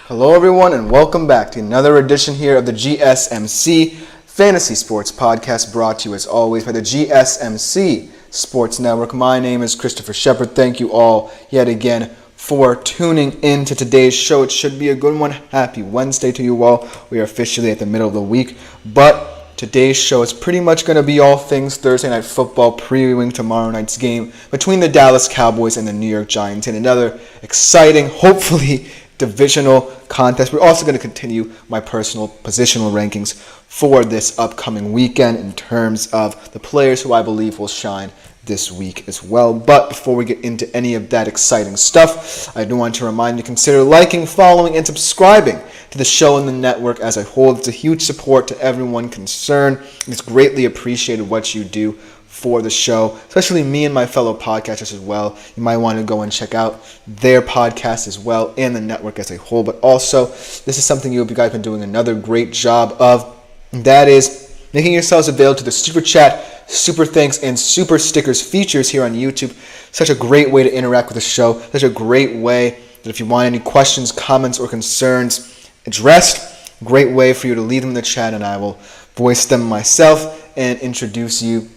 Hello everyone and welcome back to another edition here of the GSMC Fantasy Sports Podcast, brought to you as always by the GSMC Sports Network. My name is Christopher Shepard. Thank you all yet again for tuning in to today's show. It should be a good one. Happy Wednesday to you all. We are officially at the middle of the week, but today's show is pretty much going to be all things Thursday Night Football, previewing tomorrow night's game between the Dallas Cowboys and the New York Giants in another exciting, hopefully divisional contest. We're also going to continue my personal positional rankings for this upcoming weekend in terms of the players who I believe will shine this week as well. But before we get into any of that exciting stuff, I do want to remind you to consider liking, following, and subscribing to the show and the network as a whole. It's a huge support to everyone concerned. It's greatly appreciated what you do for the show, especially me and my fellow podcasters as well. You might want to go and check out their podcast as well and the network as a whole. But also, this is something you guys have been doing another great job of, and that is making yourselves available to the Super Chat, Super Thanks, and Super Stickers features here on YouTube. Such a great way to interact with the show. Such a great way that if you want any questions, comments, or concerns addressed, great way for you to leave them in the chat, and I will voice them myself and introduce you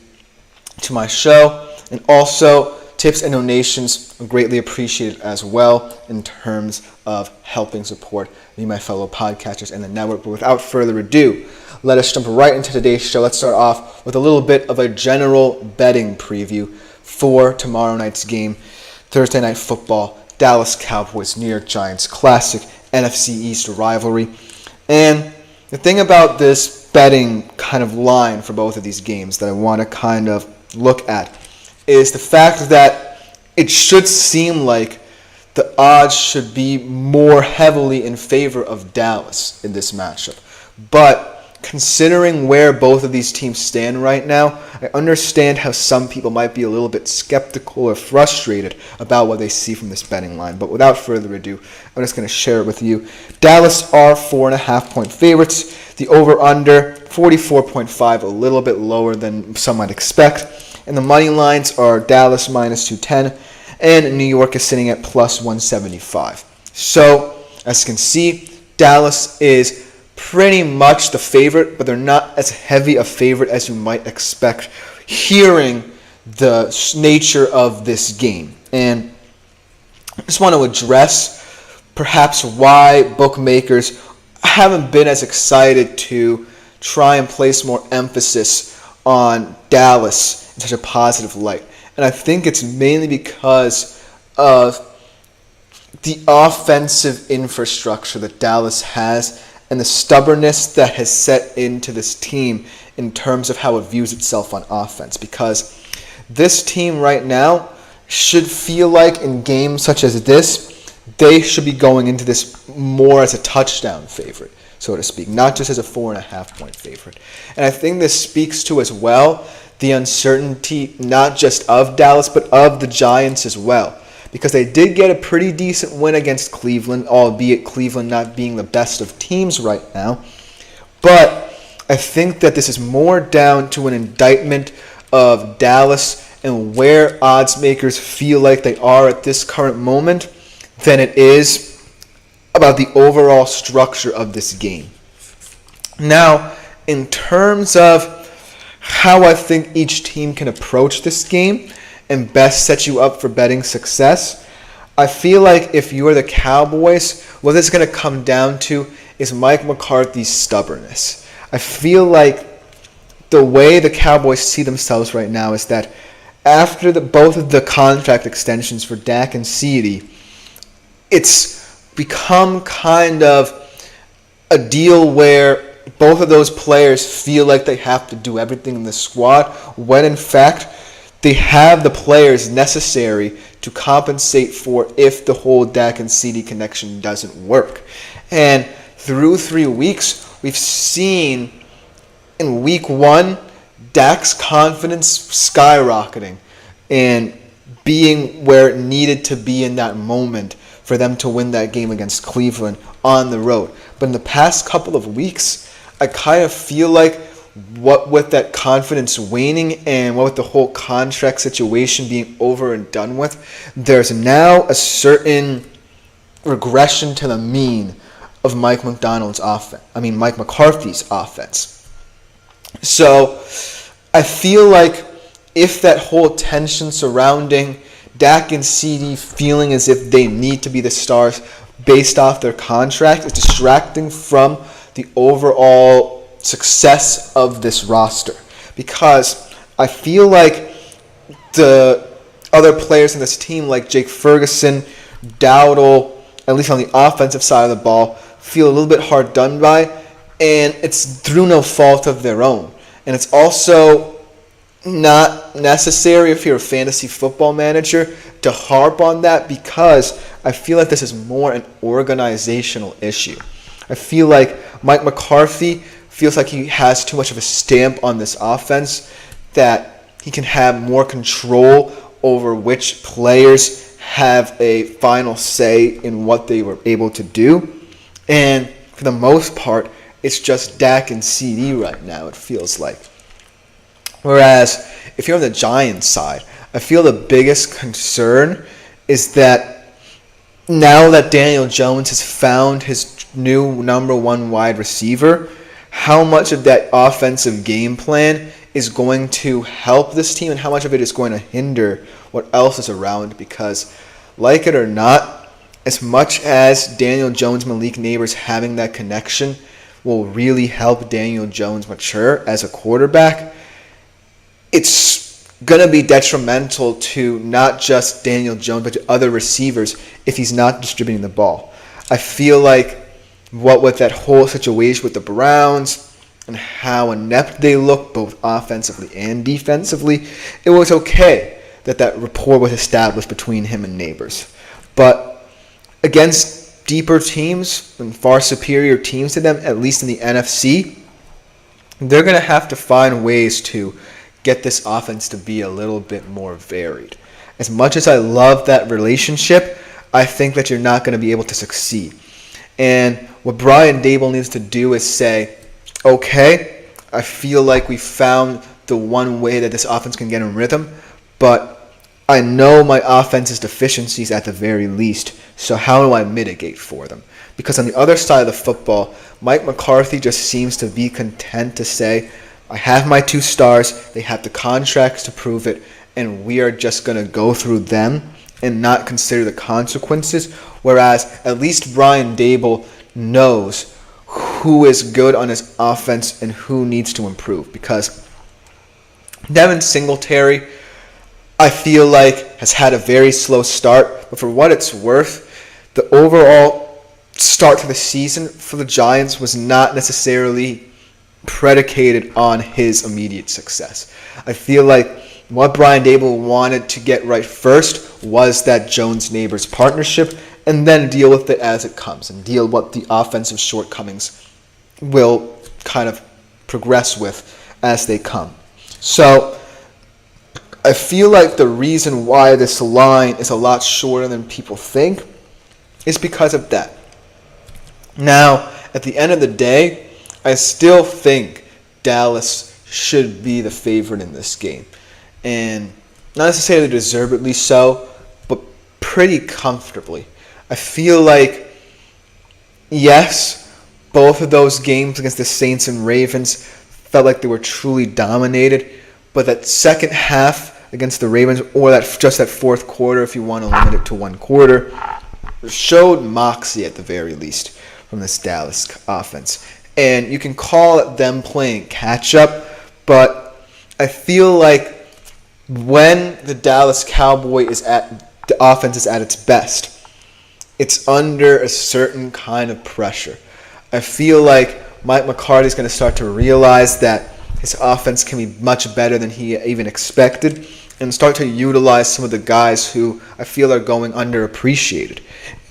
to my show. And also, tips and donations are greatly appreciated as well in terms of helping support me, my fellow podcasters, and the network. But without further ado, let us jump right into today's show. Let's start off with a little bit of a general betting preview for tomorrow night's game, Thursday Night Football, Dallas Cowboys, New York Giants, classic NFC East rivalry. And the thing about this betting kind of line for both of these games that I want to kind of look at is the fact that it should seem like the odds should be more heavily in favor of Dallas in this matchup. But considering where both of these teams stand right now, I understand how some people might be a little bit skeptical or frustrated about what they see from this betting line. But without further ado, I'm just going to share it with you. Dallas are 4.5-point favorites. The over-under, 44.5, a little bit lower than some might expect. And the money lines are Dallas minus 210, and New York is sitting at plus 175. So, as you can see, Dallas is pretty much the favorite, but they're not as heavy a favorite as you might expect hearing the nature of this game. And I just want to address perhaps why bookmakers haven't been as excited to try and place more emphasis on Dallas in such a positive light. And I think it's mainly because of the offensive infrastructure that Dallas has and the stubbornness that has set into this team in terms of how it views itself on offense. Because this team right now should feel like in games such as this, they should be going into this more as a touchdown favorite, so to speak, not just as a 4.5-point favorite. And I think this speaks to as well the uncertainty not just of Dallas, but of the Giants as well. Because they did get a pretty decent win against Cleveland, albeit Cleveland not being the best of teams right now. But I think that this is more down to an indictment of Dallas and where odds makers feel like they are at this current moment than it is about the overall structure of this game. Now, in terms of how I think each team can approach this game and best set you up for betting success, I feel like if you are the Cowboys, what it's going to come down to is Mike McCarthy's stubbornness. I feel like the way the Cowboys see themselves right now is that after both of the contract extensions for Dak and CeeDee, it's become kind of a deal where both of those players feel like they have to do everything in the squad, when in fact they have the players necessary to compensate for if the whole Dak and CeeDee connection doesn't work. And through 3 weeks, we've seen in week 1, Dak's confidence skyrocketing and being where it needed to be in that moment for them to win that game against Cleveland on the road. But in the past couple of weeks, I kind of feel like what with that confidence waning and what with the whole contract situation being over and done with, there's now a certain regression to the mean of Mike McCarthy's offense. So I feel like if that whole tension surrounding Dak and CD feeling as if they need to be the stars based off their contract is distracting from the overall success of this roster. Because I feel like the other players in this team, like Jake Ferguson, Dowdle, at least on the offensive side of the ball, feel a little bit hard done by, and it's through no fault of their own. And it's also not necessary if you're a fantasy football manager to harp on that, because I feel like this is more an organizational issue. I feel like Mike McCarthy feels like he has too much of a stamp on this offense, that he can have more control over which players have a final say in what they were able to do. And for the most part, it's just Dak and CD right now, it feels like. Whereas if you're on the Giants side, I feel the biggest concern is that now that Daniel Jones has found his new number one wide receiver, how much of that offensive game plan is going to help this team and how much of it is going to hinder what else is around. Because, like it or not, as much as Daniel Jones, Malik Neighbors having that connection will really help Daniel Jones mature as a quarterback, it's going to be detrimental to not just Daniel Jones, but to other receivers if he's not distributing the ball. I feel like what with that whole situation with the Browns and how inept they look both offensively and defensively, it was okay that rapport was established between him and Neighbors. But against deeper teams and far superior teams to them, at least in the NFC, they're going to have to find ways to get this offense to be a little bit more varied. As much as I love that relationship, I think that you're not going to be able to succeed. And what Brian Daboll needs to do is say, okay, I feel like we found the one way that this offense can get in rhythm, but I know my offense's deficiencies at the very least, so how do I mitigate for them? Because on the other side of the football, Mike McCarthy just seems to be content to say, I have my two stars, they have the contracts to prove it, and we are just going to go through them and not consider the consequences. Whereas at least Brian Daboll knows who is good on his offense and who needs to improve. Because Devin Singletary, I feel like, has had a very slow start, but for what it's worth, the overall start to the season for the Giants was not necessarily predicated on his immediate success. I feel like what Brian Daboll wanted to get right first was that Jones-Neighbors partnership, and then deal with it as it comes, and deal what the offensive shortcomings will kind of progress with as they come. So I feel like the reason why this line is a lot shorter than people think is because of that. Now, at the end of the day, I still think Dallas should be the favorite in this game. And not necessarily deservedly so, but pretty comfortably. I feel like, yes, both of those games against the Saints and Ravens felt like they were truly dominated, but that second half against the Ravens, or just that fourth quarter, if you want to limit it to one quarter, showed moxie at the very least from this Dallas offense. And you can call it them playing catch-up, but I feel like when the Dallas the offense is at its best, it's under a certain kind of pressure. I feel like Mike McCarthy's going to start to realize that his offense can be much better than he even expected, and start to utilize some of the guys who I feel are going underappreciated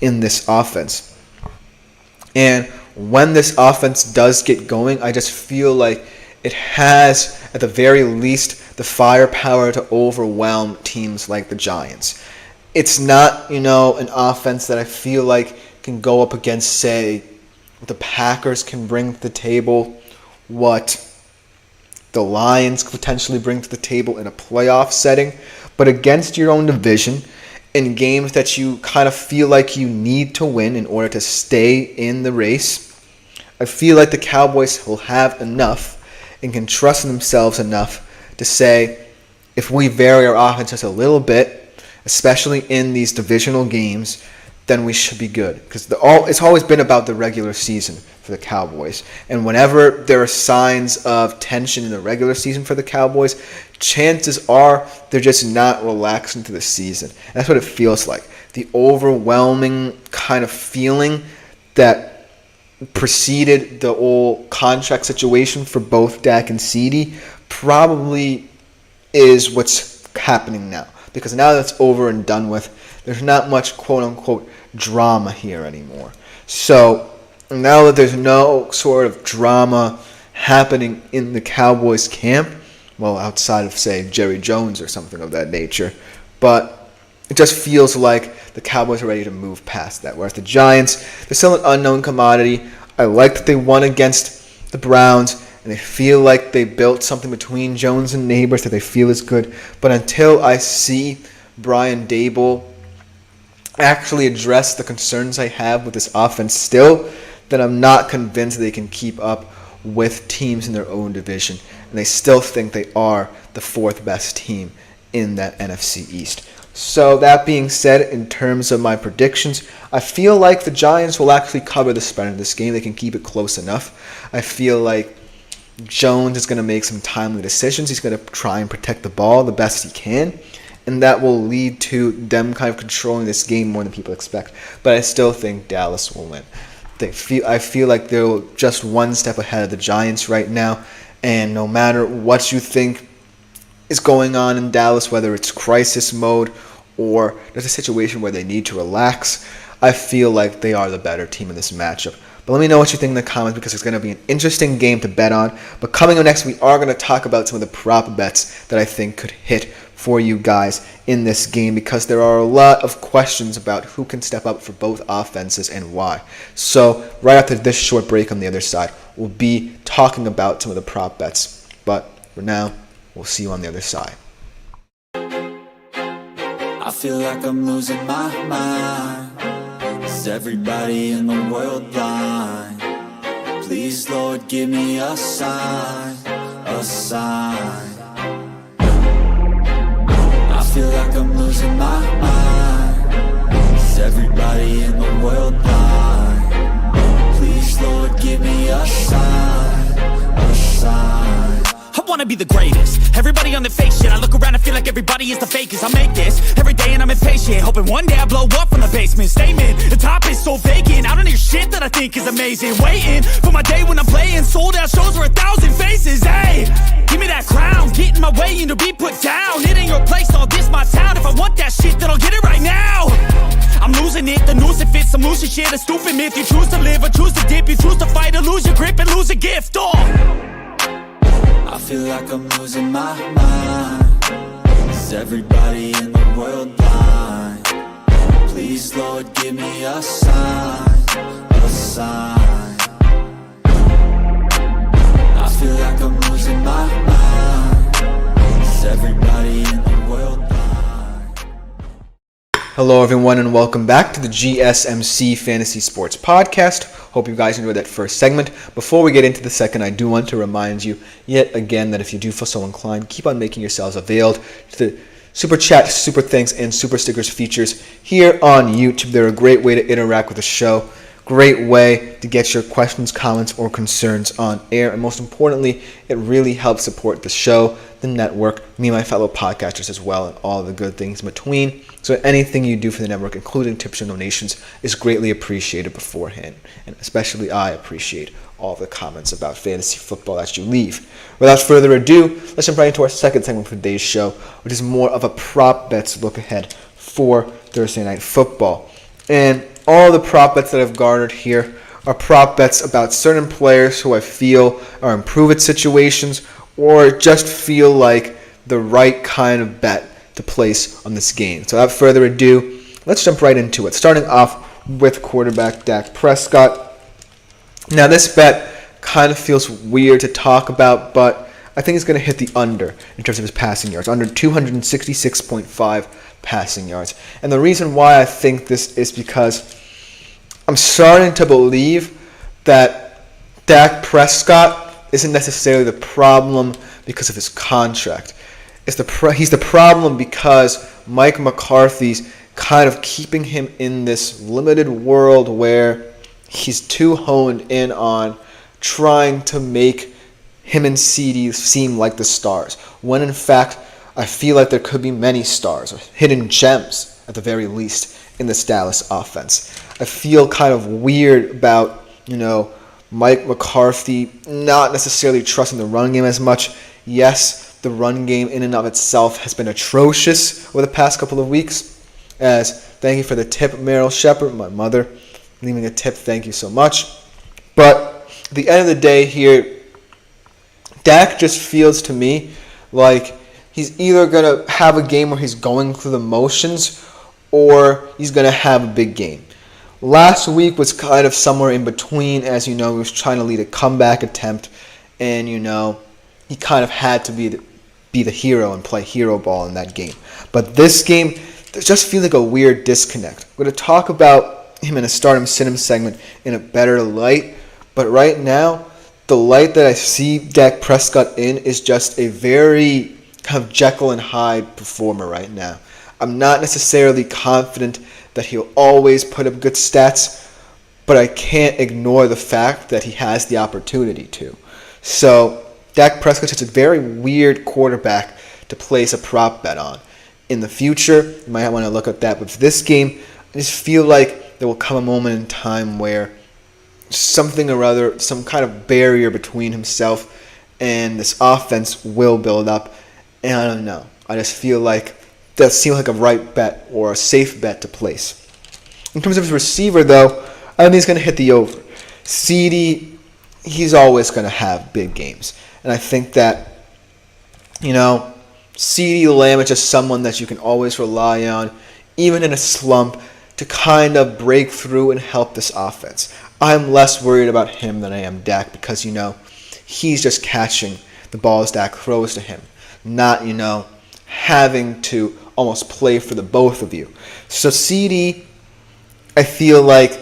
in this offense. And when this offense does get going, I just feel like it has, at the very least, the firepower to overwhelm teams like the Giants. It's not, an offense that I feel like can go up against, say, what the Packers can bring to the table, what the Lions could potentially bring to the table in a playoff setting, but against your own division in games that you kind of feel like you need to win in order to stay in the race, I feel like the Cowboys will have enough and can trust in themselves enough to say, if we vary our offense just a little bit, especially in these divisional games, then we should be good. Because it's always been about the regular season for the Cowboys. And whenever there are signs of tension in the regular season for the Cowboys, chances are they're just not relaxing to the season. And that's what it feels like. The overwhelming kind of feeling that preceded the old contract situation for both Dak and CeeDee probably is what's happening now. Because now that's over and done with, there's not much quote-unquote drama here anymore. So now that there's no sort of drama happening in the Cowboys camp, well, outside of, say, Jerry Jones or something of that nature, but it just feels like the Cowboys are ready to move past that. Whereas the Giants, they're still an unknown commodity. I like that they won against the Browns, and they feel like they built something between Jones and Neighbors that they feel is good. But until I see Brian Daboll actually address the concerns I have with this offense still, then I'm not convinced they can keep up with teams in their own division. And they still think they are the fourth best team in that NFC East. So that being said, in terms of my predictions, I feel like the Giants will actually cover the spread in this game. They can keep it close enough. I feel like Jones is going to make some timely decisions. He's going to try and protect the ball the best he can. And that will lead to them kind of controlling this game more than people expect. But I still think Dallas will win. I feel like they're just one step ahead of the Giants right now. And no matter what you think is going on in Dallas, whether it's crisis mode or there's a situation where they need to relax, I feel like they are the better team in this matchup. But let me know what you think in the comments, because it's going to be an interesting game to bet on. But coming up next, we are going to talk about some of the prop bets that I think could hit for you guys in this game, because there are a lot of questions about who can step up for both offenses and why. So right after this short break on the other side, we'll be talking about some of the prop bets. But for now, we'll see you on the other side. I feel like I'm losing my mind. Is everybody in the world blind? Please, Lord, give me a sign, a sign. I feel like I'm losing my mind. Is everybody in the world blind? Please, Lord, give me a sign, a sign. I wanna be the greatest. Everybody on the fake shit. I look around and feel like everybody is the fakest. I make this every day and I'm impatient, hoping one day I blow up from the basement. Statement, the top is so vacant. I don't hear shit that I think is amazing. Waiting for my day when I'm playing sold out shows for 1,000 faces. Hey, give me that crown, get in my way and to be put down. It ain't your place, all this my town. If I want that shit, then I'll get it right now. I'm losing it, the noose it fits. I'm losing shit, a stupid myth. You choose to live or choose to dip. You choose to fight or lose your grip and lose a gift. I feel like I'm losing my mind. Is everybody in the world blind? Please, Lord, give me a sign, a sign. I feel like I'm losing my mind. Is everybody in the world blind? Hello everyone, and welcome back to the GSMC Fantasy Sports Podcast. Hope you guys enjoyed that first segment. Before we get into the second, I do want to remind you yet again that if you do feel so inclined, keep on making yourselves available to the Super Chat, Super Thanks, and Super Stickers features here on YouTube. They're a great way to interact with the show. Great way to get your questions, comments, or concerns on air. And most importantly, it really helps support the show, the network, me and my fellow podcasters as well, and all the good things in between. So anything you do for the network, including tips and donations, is greatly appreciated beforehand. And especially I appreciate all the comments about fantasy football that you leave. Without further ado, let's jump right into our second segment for today's show, which is more of a prop bets look ahead for Thursday Night Football. And all the prop bets that I've garnered here are prop bets about certain players who I feel are improved situations or just feel like the right kind of bet to place on this game. So without further ado, let's jump right into it. Starting off with quarterback Dak Prescott. Now this bet kind of feels weird to talk about, but I think he's going to hit the under in terms of his passing yards. Under 266.5 passing yards. And the reason why I think this is because I'm starting to believe that Dak Prescott isn't necessarily the problem because of his contract. He's the problem because Mike McCarthy's kind of keeping him in this limited world where he's too honed in on trying to make him and CD seem like the stars, when in fact I feel like there could be many stars, or hidden gems at the very least, in this Dallas offense. I feel kind of weird about, Mike McCarthy not necessarily trusting the run game as much. Yes, the run game in and of itself has been atrocious over the past couple of weeks. As thank you for the tip, Meryl Shepard, my mother, leaving a tip. Thank you so much. But at the end of the day here, Dak just feels to me like he's either going to have a game where he's going through the motions or he's going to have a big game. Last week was kind of somewhere in between. As he was trying to lead a comeback attempt, and he kind of had to be the hero and play hero ball in that game. But this game, there just feels like a weird disconnect. We're going to talk about him in a Start 'em Sit 'em segment in a better light, but right now, the light that I see Dak Prescott in is just a very kind of Jekyll and Hyde performer right now. I'm not necessarily confident that he'll always put up good stats, but I can't ignore the fact that he has the opportunity to. So Dak Prescott's just a very weird quarterback to place a prop bet on. In the future, you might want to look at that. But for this game, I just feel like there will come a moment in time where something or other, some kind of barrier between himself and this offense will build up. And I don't know. I just feel like that seems like a right bet or a safe bet to place. In terms of his receiver, though, I think he's going to hit the over. CD, he's always going to have big games. And I think that, CD Lamb is just someone that you can always rely on, even in a slump, to kind of break through and help this offense. I'm less worried about him than I am Dak because, he's just catching the balls Dak throws to him, not, having to almost play for the both of you. So CD, I feel like,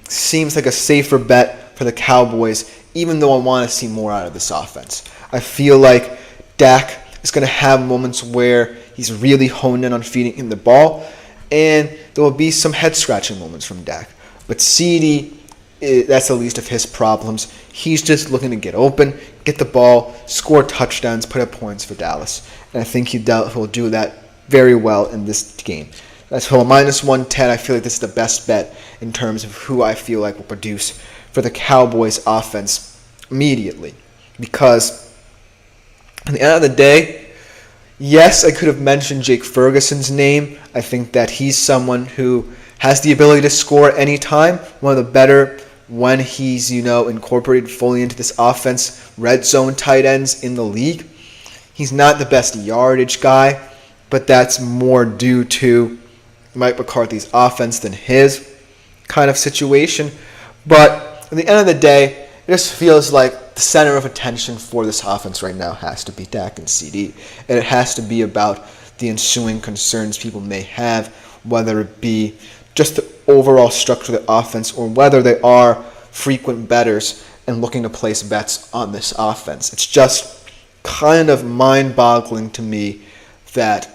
seems like a safer bet for the Cowboys, even though I want to see more out of this offense. I feel like Dak is going to have moments where he's really honed in on feeding him the ball, and there will be some head-scratching moments from Dak. But CD, that's the least of his problems. He's just looking to get open, get the ball, score touchdowns, put up points for Dallas. And I think he'll do that very well in this game. That's for -110. I feel like this is the best bet in terms of who I feel like will produce for the Cowboys offense immediately. Because at the end of the day, yes, I could have mentioned Jake Ferguson's name. I think that he's someone who has the ability to score anytime. One of the better, when he's, incorporated fully into this offense, red zone tight ends in the league. He's not the best yardage guy, but that's more due to Mike McCarthy's offense than his kind of situation. But at the end of the day, it just feels like the center of attention for this offense right now has to be Dak and CD. And it has to be about the ensuing concerns people may have, whether it be just the overall structure of the offense or whether they are frequent bettors and looking to place bets on this offense. It's just kind of mind-boggling to me that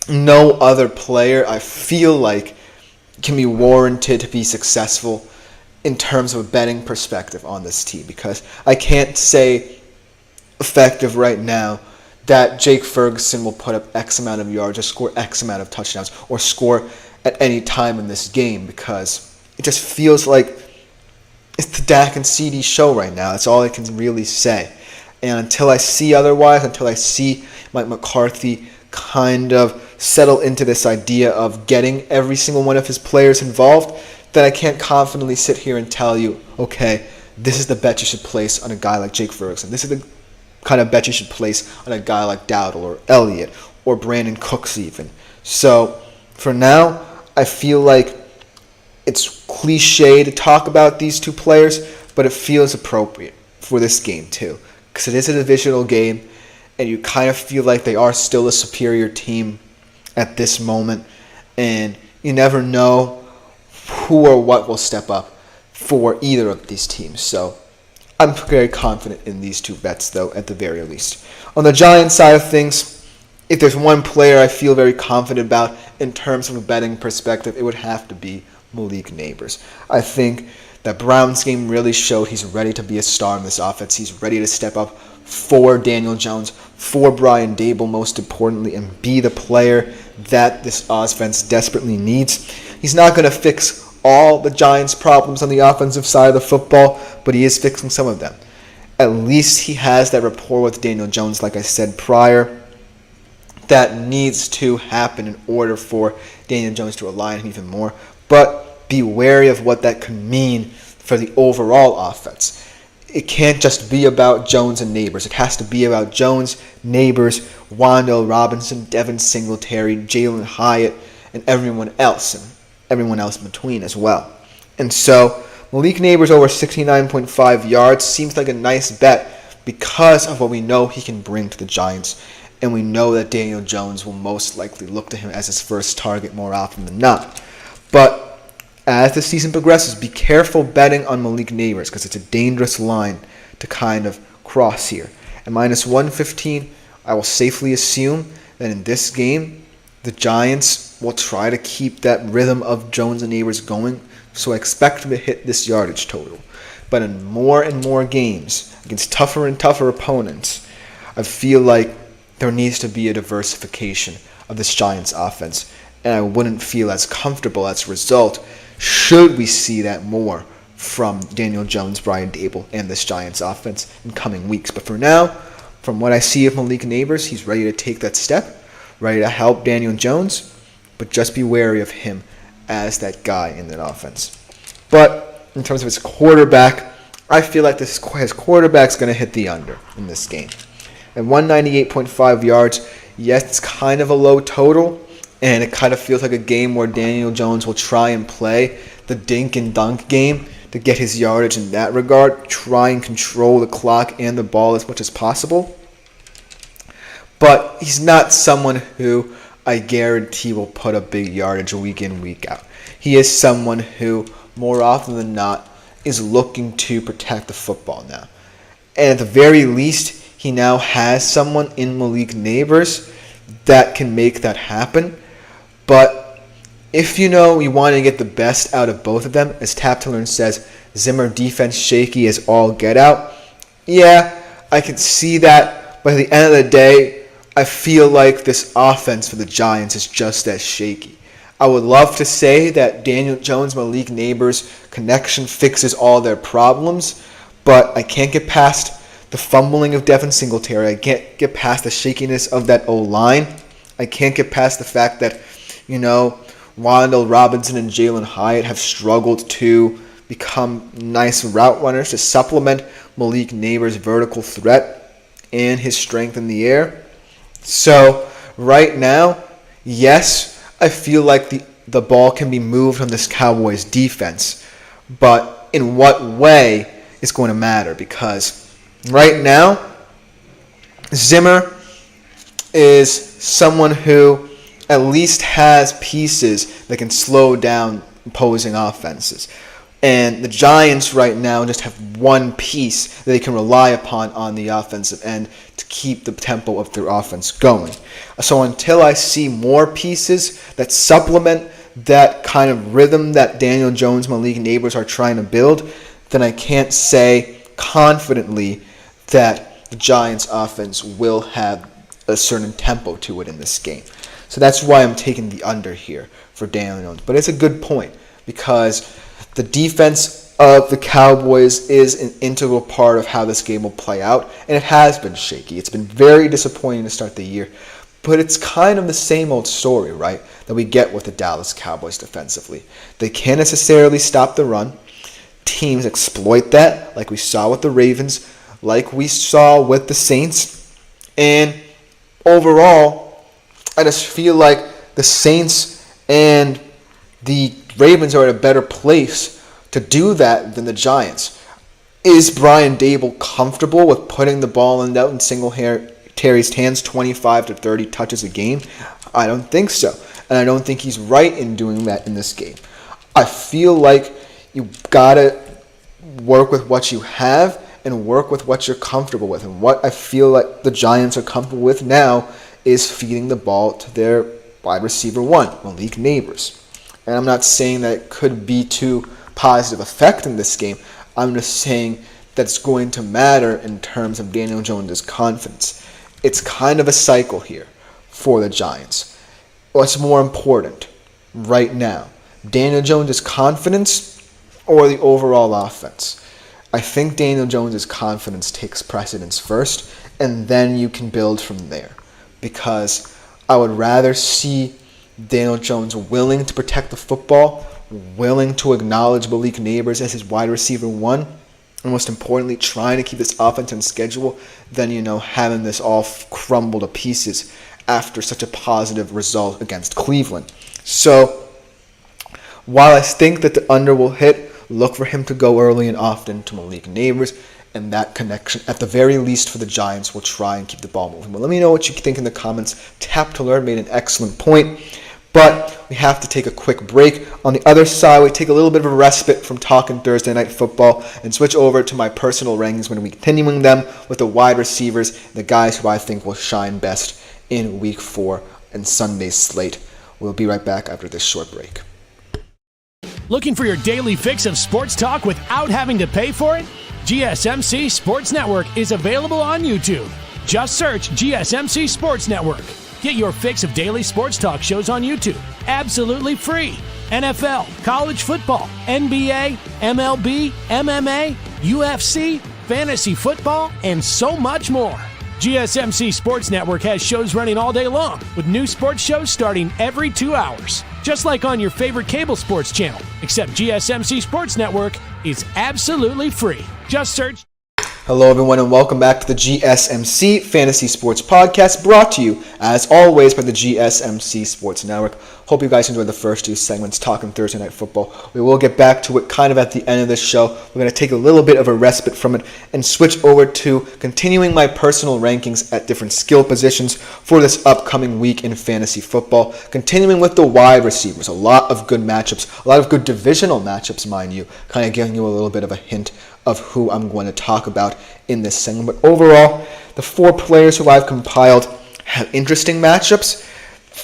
no other player, I feel like, can be warranted to be successful in terms of a betting perspective on this team, because I can't say effective right now that Jake Ferguson will put up X amount of yards or score X amount of touchdowns or score at any time in this game, because it just feels like it's the Dak and CD show right now. That's all I can really say. And until I see otherwise, until I see Mike McCarthy kind of settle into this idea of getting every single one of his players involved, then I can't confidently sit here and tell you, okay, this is the bet you should place on a guy like Jake Ferguson. This is the kind of bet you should place on a guy like Dowdle or Elliott or Brandon Cooks even. So for now, I feel like it's cliche to talk about these two players, but it feels appropriate for this game too, because it is a divisional game, and you kind of feel like they are still a superior team at this moment, and you never know who or what will step up for either of these teams. So I'm very confident in these two bets, though, at the very least. On the Giants side of things, if there's one player I feel very confident about in terms of a betting perspective, it would have to be Malik Nabers. I think that Brown's game really showed he's ready to be a star in this offense. He's ready to step up for Daniel Jones, for Brian Daboll most importantly, and be the player that this offense desperately needs. He's not going to fix all the Giants' problems on the offensive side of the football, but he is fixing some of them. At least he has that rapport with Daniel Jones, like I said prior, that needs to happen in order for Daniel Jones to align him even more. But be wary of what that could mean for the overall offense. It can't just be about Jones and Nabers. It has to be about Jones, Nabers, Wan'Dale Robinson, Devin Singletary, Jalen Hyatt, and everyone else in between as well. And so Malik Nabers over 69.5 yards seems like a nice bet because of what we know he can bring to the Giants. And we know that Daniel Jones will most likely look to him as his first target more often than not. But as the season progresses, be careful betting on Malik Nabers because it's a dangerous line to kind of cross here. At minus 115, I will safely assume that in this game, the Giants will try to keep that rhythm of Jones and Nabers going, so I expect them to hit this yardage total. But in more and more games, against tougher and tougher opponents, I feel like there needs to be a diversification of this Giants offense, and I wouldn't feel as comfortable as a result should we see that more from Daniel Jones, Brian Daboll, and this Giants offense in coming weeks. But for now, from what I see of Malik Nabers, he's ready to take that step, ready to help Daniel Jones, but just be wary of him as that guy in that offense. But in terms of his quarterback, I feel like his quarterback's going to hit the under in this game. At 198.5 yards, yes, it's kind of a low total, and it kind of feels like a game where Daniel Jones will try and play the dink and dunk game to get his yardage in that regard, try and control the clock and the ball as much as possible. But he's not someone who I guarantee will put up big yardage week in, week out. He is someone who, more often than not, is looking to protect the football now. And at the very least, he now has someone in Malik Nabers that can make that happen. But if you want to get the best out of both of them, as Tap to Learn says, Zimmer defense shaky as all get out. Yeah, I can see that. But at the end of the day, I feel like this offense for the Giants is just as shaky. I would love to say that Daniel Jones, Malik Nabers connection fixes all their problems, but I can't get past the fumbling of Devin Singletary. I can't get past the shakiness of that O-line. I can't get past the fact that, Wan'Dale Robinson and Jalen Hyatt have struggled to become nice route runners to supplement Malik Nabers' vertical threat and his strength in the air. So right now, yes, I feel like the ball can be moved on this Cowboys defense, but in what way is going to matter, because right now, Zimmer is someone who at least has pieces that can slow down opposing offenses. And the Giants right now just have one piece that they can rely upon on the offensive end to keep the tempo of their offense going. So until I see more pieces that supplement that kind of rhythm that Daniel Jones, Malik Nabers are trying to build, then I can't say confidently that the Giants offense will have a certain tempo to it in this game. So that's why I'm taking the under here for Daniel Jones. But it's a good point, because the defense of the Cowboys is an integral part of how this game will play out, and it has been shaky. It's been very disappointing to start the year, but it's kind of the same old story, right, that we get with the Dallas Cowboys defensively. They can't necessarily stop the run. Teams exploit that, like we saw with the Ravens, like we saw with the Saints, and overall, I just feel like the Saints and the Ravens are in a better place to do that than the Giants. Is Brian Daboll comfortable with putting the ball in Singletary Terry's hands 25 to 30 touches a game? I don't think so. And I don't think he's right in doing that in this game. I feel like you gotta work with what you have and work with what you're comfortable with. And what I feel like the Giants are comfortable with now is feeding the ball to their wide receiver one, Malik Nabers. And I'm not saying that it could be to positive effect in this game. I'm just saying that's going to matter in terms of Daniel Jones' confidence. It's kind of a cycle here for the Giants. What's more important right now? Daniel Jones' confidence or the overall offense? I think Daniel Jones' confidence takes precedence first, and then you can build from there. Because I would rather see Daniel Jones willing to protect the football, willing to acknowledge Malik Nabers as his wide receiver one, and most importantly, trying to keep this offense on schedule than, having this all crumble to pieces after such a positive result against Cleveland. So, while I think that the under will hit, look for him to go early and often to Malik Nabers, and that connection, at the very least for the Giants, will try and keep the ball moving. But let me know what you think in the comments. Tap to Learn made an excellent point, but we have to take a quick break. On the other side, we take a little bit of a respite from talking Thursday Night Football and switch over to my personal rankings when we're continuing them with the wide receivers, the guys who I think will shine best in Week 4 and Sunday's slate. We'll be right back after this short break. Looking for your daily fix of sports talk without having to pay for it? GSMC Sports Network is available on YouTube. Just search GSMC Sports Network. Get your fix of daily sports talk shows on YouTube, absolutely free. NFL, college football, NBA, MLB, MMA, UFC, fantasy football, and so much more. GSMC Sports Network has shows running all day long, with new sports shows starting every 2 hours. Just like on your favorite cable sports channel, except GSMC Sports Network is absolutely free. Just search. Hello, everyone, and welcome back to the GSMC Fantasy Sports Podcast, brought to you, as always, by the GSMC Sports Network. Hope you guys enjoyed the first 2 segments talking Thursday Night Football. We will get back to it kind of at the end of this show. We're going to take a little bit of a respite from it and switch over to continuing my personal rankings at different skill positions for this upcoming week in fantasy football. Continuing with the wide receivers, a lot of good matchups, a lot of good divisional matchups, mind you, kind of giving you a little bit of a hint of who I'm going to talk about in this segment. But overall, the 4 players who I've compiled have interesting matchups.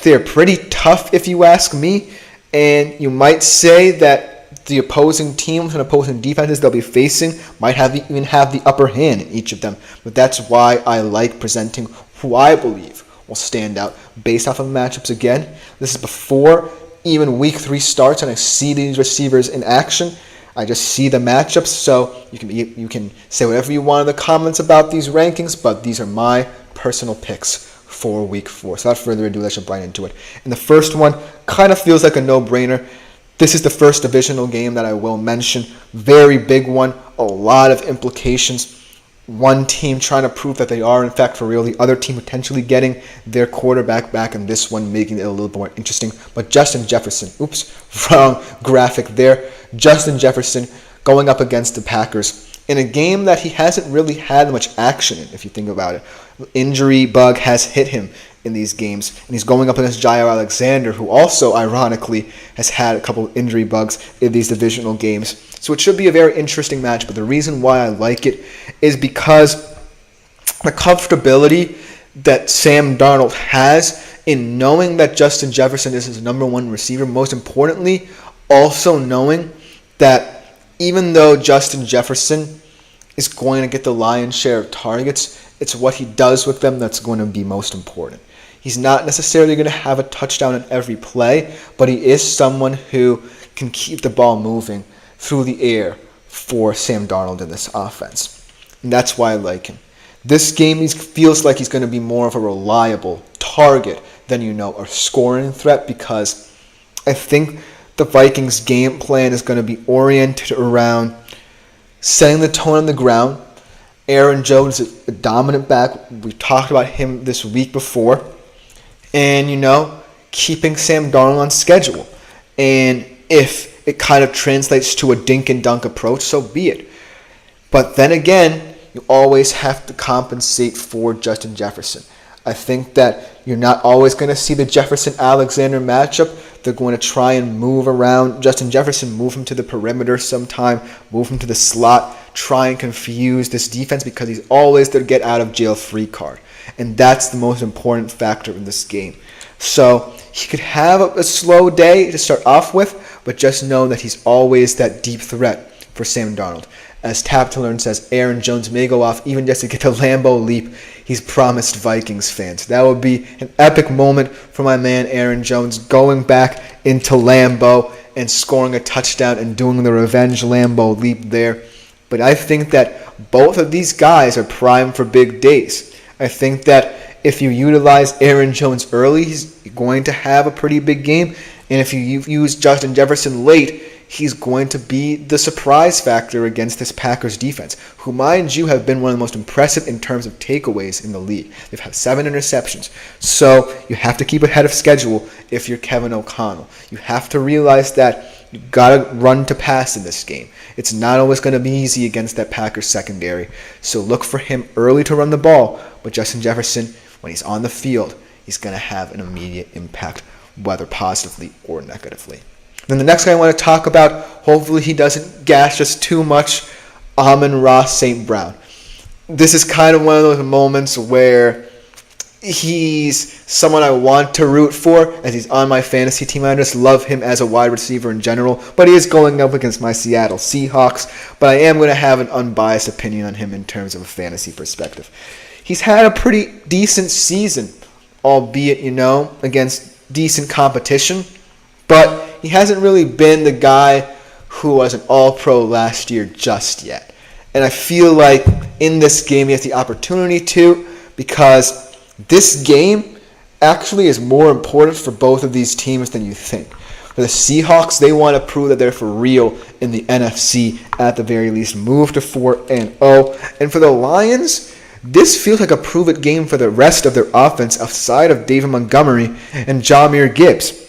They're pretty tough if you ask me, and you might say that the opposing teams and opposing defenses they'll be facing might even have the upper hand in each of them. But that's why I like presenting who I believe will stand out based off of matchups. Again, this is before even Week 3 starts, and I see these receivers in action. I just see the matchups, so you can say whatever you want in the comments about these rankings, but these are my personal picks for Week 4. So without further ado, let's jump right into it. And the first one kind of feels like a no-brainer. This is the first divisional game that I will mention. Very big one, a lot of implications. One team trying to prove that they are, in fact, for real. The other team potentially getting their quarterback back, and this one making it a little more interesting. But Justin Jefferson, wrong graphic there. Justin Jefferson going up against the Packers in a game that he hasn't really had much action in, if you think about it. Injury bug has hit him in these games, and he's going up against Jair Alexander, who also, ironically, has had a couple of injury bugs in these divisional games. So it should be a very interesting match, but the reason why I like it is because the comfortability that Sam Darnold has in knowing that Justin Jefferson is his number 1 receiver, most importantly, also knowing that even though Justin Jefferson is going to get the lion's share of targets, it's what he does with them that's going to be most important. He's not necessarily going to have a touchdown in every play, but he is someone who can keep the ball moving through the air for Sam Darnold in this offense. And that's why I like him. This game he feels like he's going to be more of a reliable target than, a scoring threat, because I think the Vikings' game plan is going to be oriented around setting the tone on the ground. Aaron Jones is a dominant back. We talked about him this week before. And, keeping Sam Darnold on schedule. And if it kind of translates to a dink and dunk approach, so be it. But then again, you always have to compensate for Justin Jefferson. I think that you're not always going to see the Jefferson-Alexander matchup. They're going to try and move around Justin Jefferson, move him to the perimeter sometime, move him to the slot, try and confuse this defense because he's always their get-out-of-jail-free card. And that's the most important factor in this game. So he could have a slow day to start off with, but just know that he's always that deep threat for Sam Darnold. As Tap to Learn says, Aaron Jones may go off even just to get the Lambeau leap he's promised Vikings fans. That would be an epic moment for my man Aaron Jones, going back into Lambeau and scoring a touchdown and doing the revenge Lambeau leap there. But I think that both of these guys are primed for big days. I think that if you utilize Aaron Jones early, he's going to have a pretty big game. And if you use Justin Jefferson late, he's going to be the surprise factor against this Packers defense, who, mind you, have been one of the most impressive in terms of takeaways in the league. They've had 7 interceptions. So you have to keep ahead of schedule if you're Kevin O'Connell. You have to realize that you've got to run to pass in this game. It's not always going to be easy against that Packers secondary. So look for him early to run the ball. But Justin Jefferson, when he's on the field, he's going to have an immediate impact, whether positively or negatively. Then the next guy I want to talk about, hopefully he doesn't gash us too much, Amon-Ra St. Brown. This is kind of one of those moments where he's someone I want to root for, as he's on my fantasy team. I just love him as a wide receiver in general, but he is going up against my Seattle Seahawks. But I am going to have an unbiased opinion on him in terms of a fantasy perspective. He's had a pretty decent season, albeit, against decent competition, but he hasn't really been the guy who was an all-pro last year just yet. And I feel like in this game he has the opportunity to, because this game actually is more important for both of these teams than you think. For the Seahawks, they want to prove that they're for real in the NFC at the very least, move to 4-0. And for the Lions, this feels like a prove-it game for the rest of their offense outside of David Montgomery and Jahmyr Gibbs.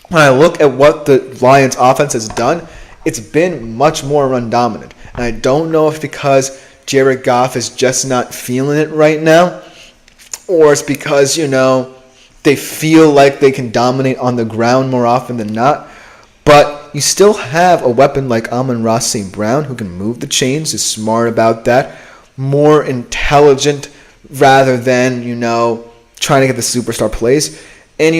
When I look at what the Lions offense has done, it's been much more run dominant. And I don't know if because Jared Goff is just not feeling it right now, or it's because, they feel like they can dominate on the ground more often than not. But you still have a weapon like Amon-Ra St. Brown who can move the chains, is smart about that, more intelligent rather than, trying to get the superstar plays. And,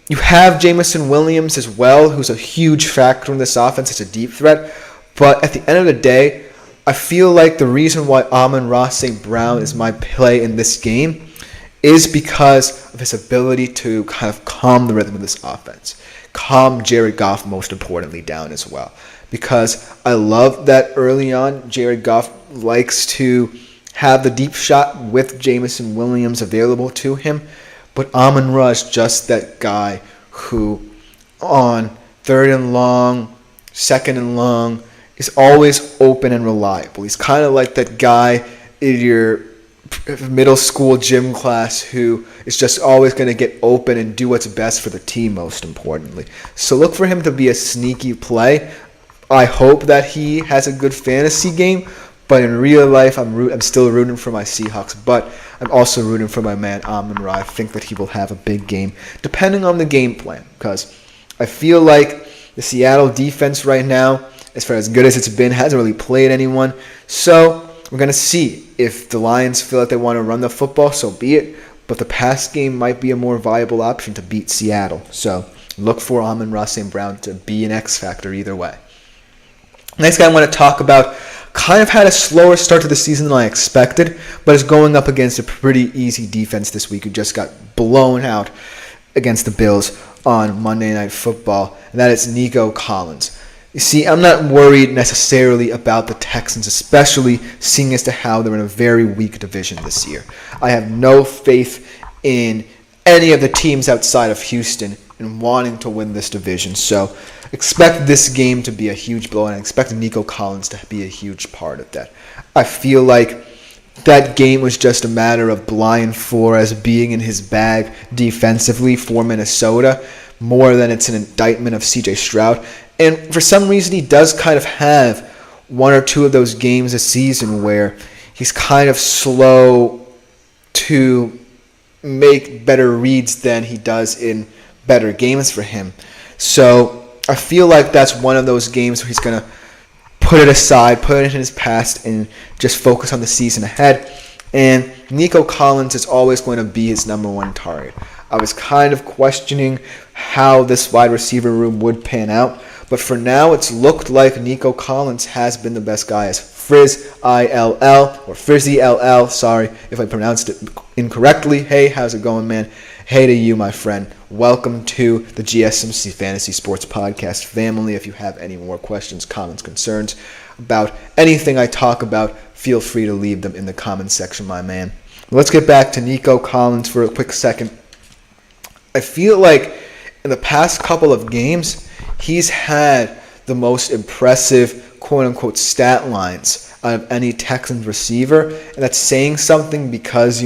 you have Jameson Williams as well, who's a huge factor in this offense. It's a deep threat. But at the end of the day, I feel like the reason why Amon-Ra St. Brown is my play in this game is because of his ability to kind of calm the rhythm of this offense. Calm Jared Goff, most importantly, down as well. Because I love that early on, Jared Goff likes to have the deep shot with Jameson Williams available to him. But Amon-Ra is just that guy who, on 3rd and long, 2nd and long, is always open and reliable. He's kind of like that guy in your middle school gym class who is just always going to get open and do what's best for the team, most importantly. So look for him to be a sneaky play. I hope that he has a good fantasy game, but in real life, I'm still rooting for my Seahawks, but I'm also rooting for my man Amon-Ra. I think that he will have a big game, depending on the game plan, because I feel like the Seattle defense right now, as far as good as it's been, hasn't really played anyone. So we're going to see if the Lions feel like they want to run the football, so be it. But the pass game might be a more viable option to beat Seattle. So look for Amon-Ra St. Brown to be an X factor either way. Next guy I want to talk about kind of had a slower start to the season than I expected, but is going up against a pretty easy defense this week who just got blown out against the Bills on Monday Night Football, and that is Nico Collins. You see, I'm not worried necessarily about the Texans, especially seeing as to how they're in a very weak division this year. I have no faith in any of the teams outside of Houston in wanting to win this division. So expect this game to be a huge blow, and I expect Nico Collins to be a huge part of that. I feel like that game was just a matter of Brian Flores being in his bag defensively for Minnesota more than it's an indictment of C.J. Stroud. And for some reason, he does kind of have one or two of those games a season where he's kind of slow to make better reads than he does in better games for him. So I feel like that's one of those games where he's going to put it aside, put it in his past, and just focus on the season ahead. And Nico Collins is always going to be his number one target. I was kind of questioning how this wide receiver room would pan out, but for now it's looked like Nico Collins has been the best guy as Frizz ILL, or Frizzy LL, sorry if I pronounced it incorrectly. Hey, how's it going, man? Hey to you, my friend. Welcome to the GSMC Fantasy Sports Podcast family. If you have any more questions, comments, concerns about anything I talk about, feel free to leave them in the comments section, my man. Let's get back to Nico Collins for a quick second. I feel like in the past couple of games, he's had the most impressive quote-unquote stat lines out of any Texans receiver, and that's saying something because,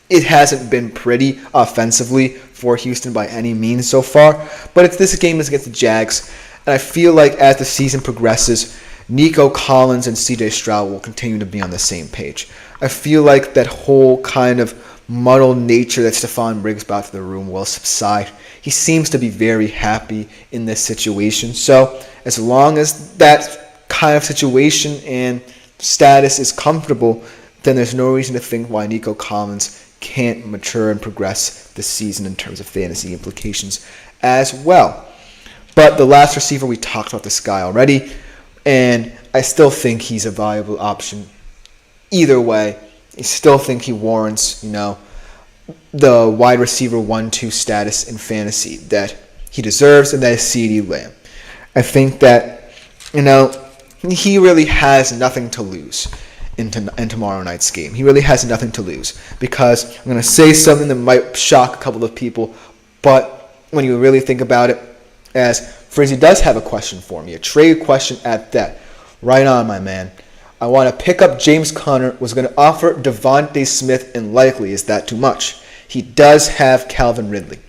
it hasn't been pretty offensively for Houston by any means so far, but this game is against the Jags, and I feel like as the season progresses, Nico Collins and CJ Stroud will continue to be on the same page. I feel like that whole kind of muddled nature that Stephon Diggs brought to the room will subside. He seems to be very happy in this situation. So as long as that kind of situation and status is comfortable, then there's no reason to think why Nico Collins can't mature and progress this season in terms of fantasy implications as well. But the last receiver, we talked about this guy already, and I still think he's a valuable option. Either way, I still think he warrants, the wide receiver 1-2 status in fantasy that he deserves, and that is CeeDee Lamb. I think that, he really has nothing to lose in tomorrow night's game. He really has nothing to lose because I'm going to say something that might shock a couple of people, but when you really think about it, as Frizzy does have a question for me, a trade question at that. Right on, my man. I want to pick up James Conner, was going to offer Devontae Smith, and likely is that too much. He does have Calvin Ridley.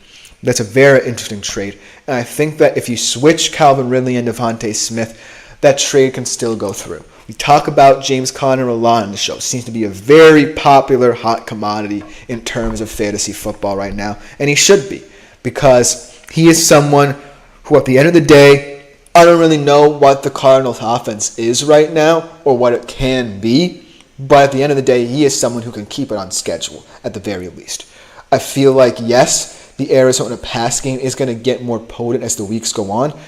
That's a very interesting trade, and I think that if you switch Calvin Ridley and Devontae Smith, that trade can still go through. We talk about James Conner a lot on the show. Seems to be a very popular hot commodity in terms of fantasy football right now, and he should be because he is someone who at the end of the day, I don't really know what the Cardinals offense is right now or what it can be, but at the end of the day, he is someone who can keep it on schedule at the very least. I feel like, yes, the Arizona pass game is going to get more potent as the weeks go on,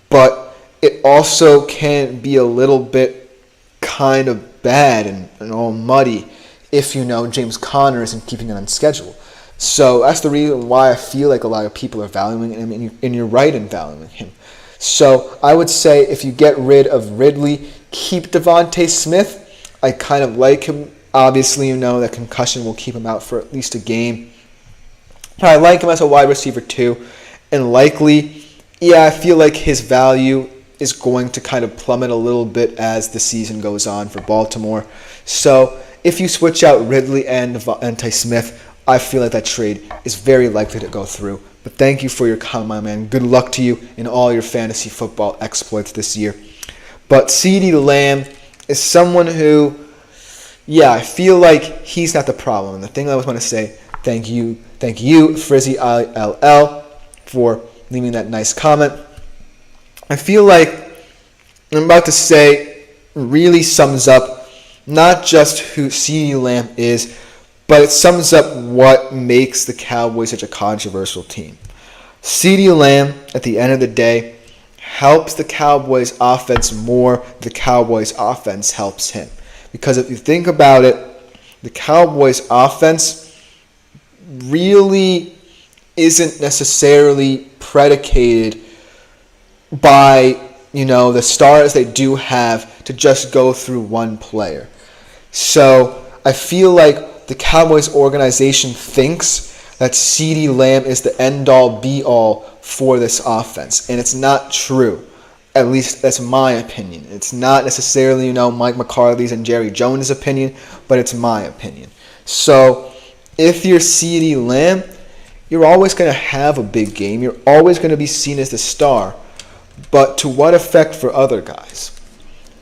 but it also can be a little bit kind of bad and all muddy if James Conner isn't keeping it on schedule. So that's the reason why I feel like a lot of people are valuing him, and you're right in valuing him. So I would say if you get rid of Ridley, keep Devontae Smith. I kind of like him. Obviously, that concussion will keep him out for at least a game. But I like him as a wide receiver too. And likely, I feel like his value is going to kind of plummet a little bit as the season goes on for Baltimore. So if you switch out Ridley and Devontae Smith, I feel like that trade is very likely to go through. But thank you for your comment, my man. Good luck to you in all your fantasy football exploits this year. But CeeDee Lamb is someone who, I feel like he's not the problem. And the thing I was want to say, thank you, Frizzy ILL, for leaving that nice comment. I feel like I'm about to say really sums up not just who CeeDee Lamb is, but it sums up what makes the Cowboys such a controversial team. CeeDee Lamb, at the end of the day, helps the Cowboys offense more than the Cowboys offense helps him. Because if you think about it, the Cowboys offense really isn't necessarily predicated by, the stars they do have to just go through one player. So I feel like the Cowboys organization thinks that CeeDee Lamb is the end-all, be-all for this offense, and it's not true. At least that's my opinion. It's not necessarily, Mike McCarthy's and Jerry Jones' opinion, but it's my opinion. So if you're CeeDee Lamb, you're always going to have a big game. You're always going to be seen as the star. But to what effect for other guys?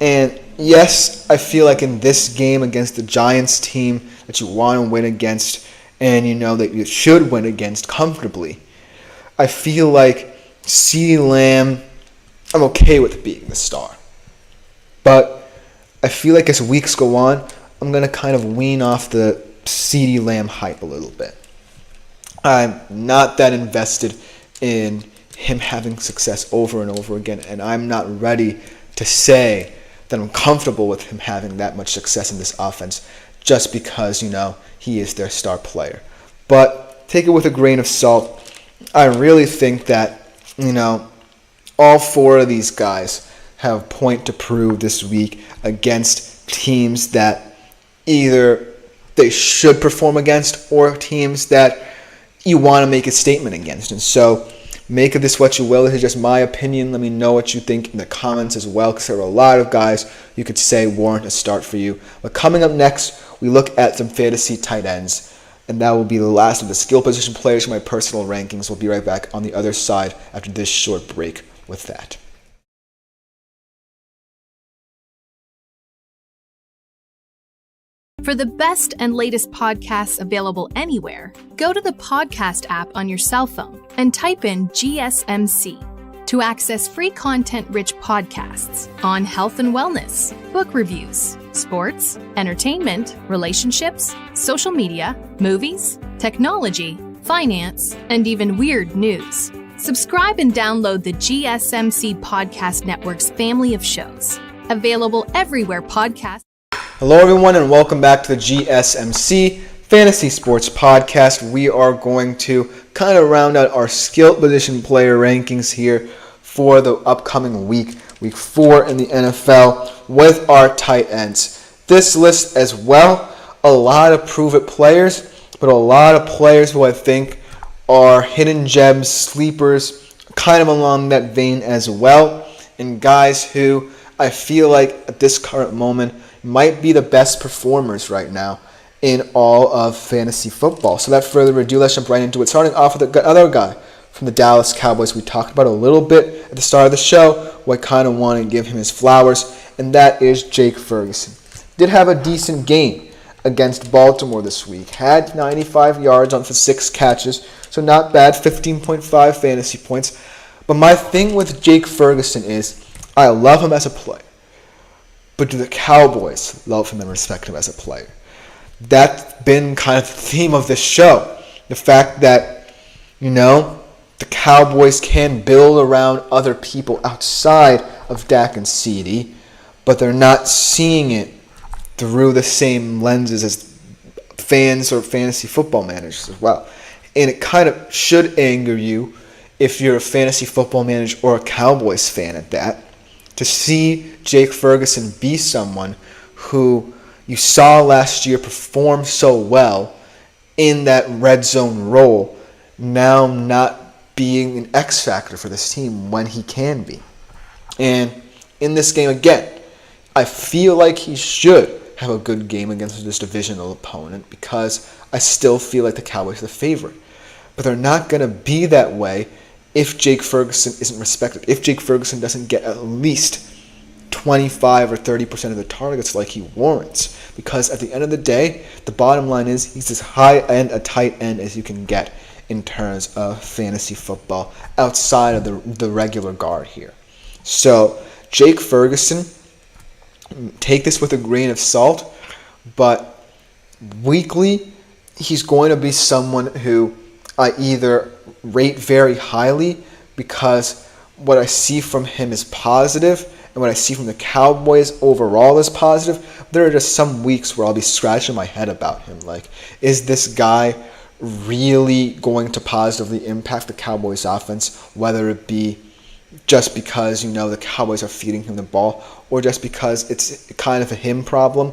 And yes, I feel like in this game against the Giants team that you want to win against, and you know that you should win against comfortably. I feel like CeeDee Lamb, I'm okay with being the star. But I feel like as weeks go on, I'm going to kind of wean off the CeeDee Lamb hype a little bit. I'm not that invested in him having success over and over again, and I'm not ready to say that I'm comfortable with him having that much success in this offense just because, you know, he is their star player. But take it with a grain of salt. I really think that, you know, all four of these guys have a point to prove this week against teams that either they should perform against or teams that you want to make a statement against. And so make of this what you will. This is just my opinion. Let me know what you think in the comments as well, because there are a lot of guys you could say warrant a start for you. But coming up next, we look at some fantasy tight ends. And that will be the last of the skill position players for my personal rankings. We'll be right back on the other side after this short break with that. For the best and latest podcasts available anywhere, go to the podcast app on your cell phone and type in GSMC to access free content-rich podcasts on health and wellness, book reviews, sports, entertainment, relationships, social media, movies, technology, finance, and even weird news. Subscribe and download the GSMC Podcast Network's family of shows, available everywhere podcasts. Hello, everyone, and welcome back to the GSMC Fantasy Sports Podcast. We are going to kind of round out our skill position player rankings here for the upcoming week 4 in the NFL, with our tight ends. This list as well, a lot of prove-it players, but a lot of players who I think are hidden gems, sleepers, kind of along that vein as well, and guys who I feel like at this current moment might be the best performers right now in all of fantasy football. So without further ado, let's jump right into it. Starting off with another guy from the Dallas Cowboys we talked about a little bit at the start of the show, who I kind of want to give him his flowers, and that is Jake Ferguson. Did have a decent game against Baltimore this week. Had 95 yards on for 6 catches, so not bad, 15.5 fantasy points. But my thing with Jake Ferguson is I love him as a player. But do the Cowboys love him and respect him as a player? That's been kind of the theme of this show. The fact that, you know, the Cowboys can build around other people outside of Dak and CeeDee, but they're not seeing it through the same lenses as fans or fantasy football managers as well. And it kind of should anger you if you're a fantasy football manager or a Cowboys fan at that, to see Jake Ferguson be someone who you saw last year perform so well in that red zone role, now not being an X factor for this team when he can be. And in this game again, I feel like he should have a good game against this divisional opponent because I still feel like the Cowboys are the favorite. But they're not going to be that way if Jake Ferguson isn't respected, if Jake Ferguson doesn't get at least 25 or 30% of the targets like he warrants. Because at the end of the day, the bottom line is he's as high-end a tight end as you can get in terms of fantasy football outside of the regular guard here. So Jake Ferguson, take this with a grain of salt, but weekly he's going to be someone who I either rate very highly because what I see from him is positive and what I see from the Cowboys overall is positive. There are just some weeks where I'll be scratching my head about him. Like, is this guy really going to positively impact the Cowboys offense, whether it be just because, you know, the Cowboys are feeding him the ball or just because it's kind of a him problem?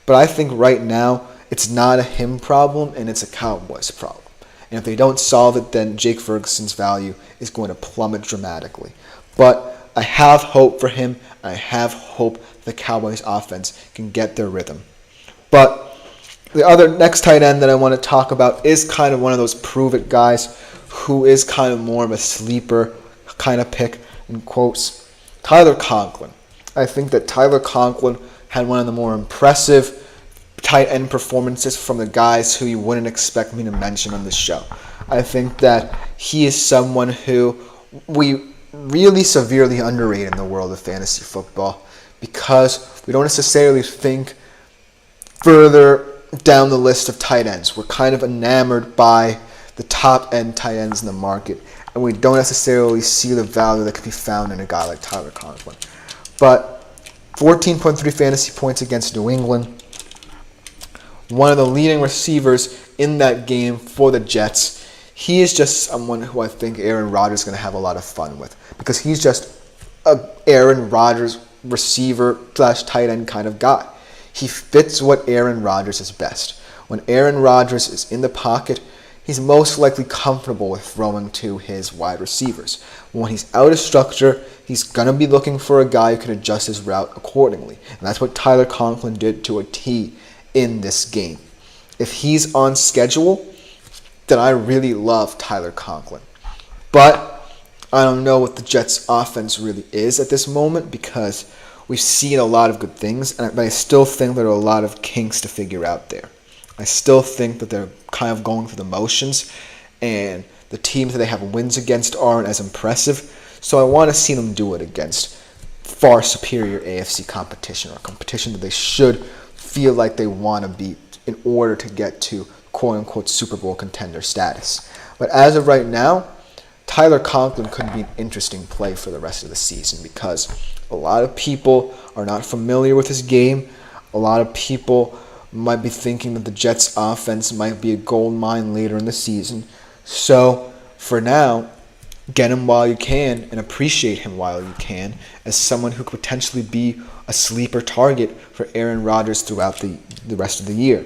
But I think right now it's not a him problem and it's a Cowboys problem. And if they don't solve it, then Jake Ferguson's value is going to plummet dramatically. But I have hope for him. I have hope the Cowboys offense can get their rhythm. But the other next tight end that I want to talk about is kind of one of those prove-it guys who is kind of more of a sleeper kind of pick, in quotes, Tyler Conklin. I think that Tyler Conklin had one of the more impressive tight end performances from the guys who you wouldn't expect me to mention on this show. I think that he is someone who we really severely underrate in the world of fantasy football because we don't necessarily think further down the list of tight ends. We're kind of enamored by the top end tight ends in the market, and we don't necessarily see the value that could be found in a guy like Tyler Conklin. But 14.3 fantasy points against New England. One of the leading receivers in that game for the Jets. He is just someone who I think Aaron Rodgers is going to have a lot of fun with because he's just a Aaron Rodgers receiver / tight end kind of guy. He fits what Aaron Rodgers is best. When Aaron Rodgers is in the pocket, he's most likely comfortable with throwing to his wide receivers. When he's out of structure, he's going to be looking for a guy who can adjust his route accordingly. And that's what Tyler Conklin did to a T in this game. If he's on schedule, then I really love Tyler Conklin. But I don't know what the Jets' offense really is at this moment because we've seen a lot of good things, but I still think there are a lot of kinks to figure out there. I still think that they're kind of going through the motions, and the teams that they have wins against aren't as impressive, so I want to see them do it against far superior AFC competition, or competition that they should feel like they want to beat in order to get to quote-unquote Super Bowl contender status. But as of right now, Tyler Conklin could be an interesting play for the rest of the season because a lot of people are not familiar with his game. A lot of people might be thinking that the Jets' offense might be a gold mine later in the season. So, for now, get him while you can and appreciate him while you can as someone who could potentially be a sleeper target for Aaron Rodgers throughout the rest of the year.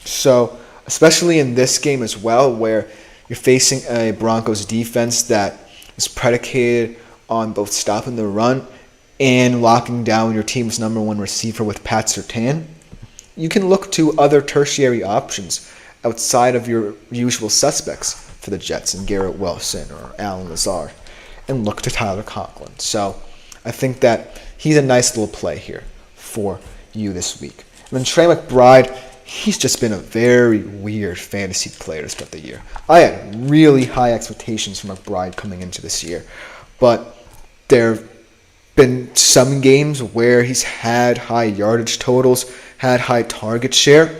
So, especially in this game as well, where you're facing a Broncos defense that is predicated on both stopping the run and locking down your team's number one receiver with Pat Surtain, you can look to other tertiary options outside of your usual suspects for the Jets and Garrett Wilson or Allen Lazard and look to Tyler Conklin. So I think that he's a nice little play here for you this week. And then Trey McBride, he's just been a very weird fantasy player to start the year. I had really high expectations for McBride coming into this year, but there have been some games where he's had high yardage totals, had high target share.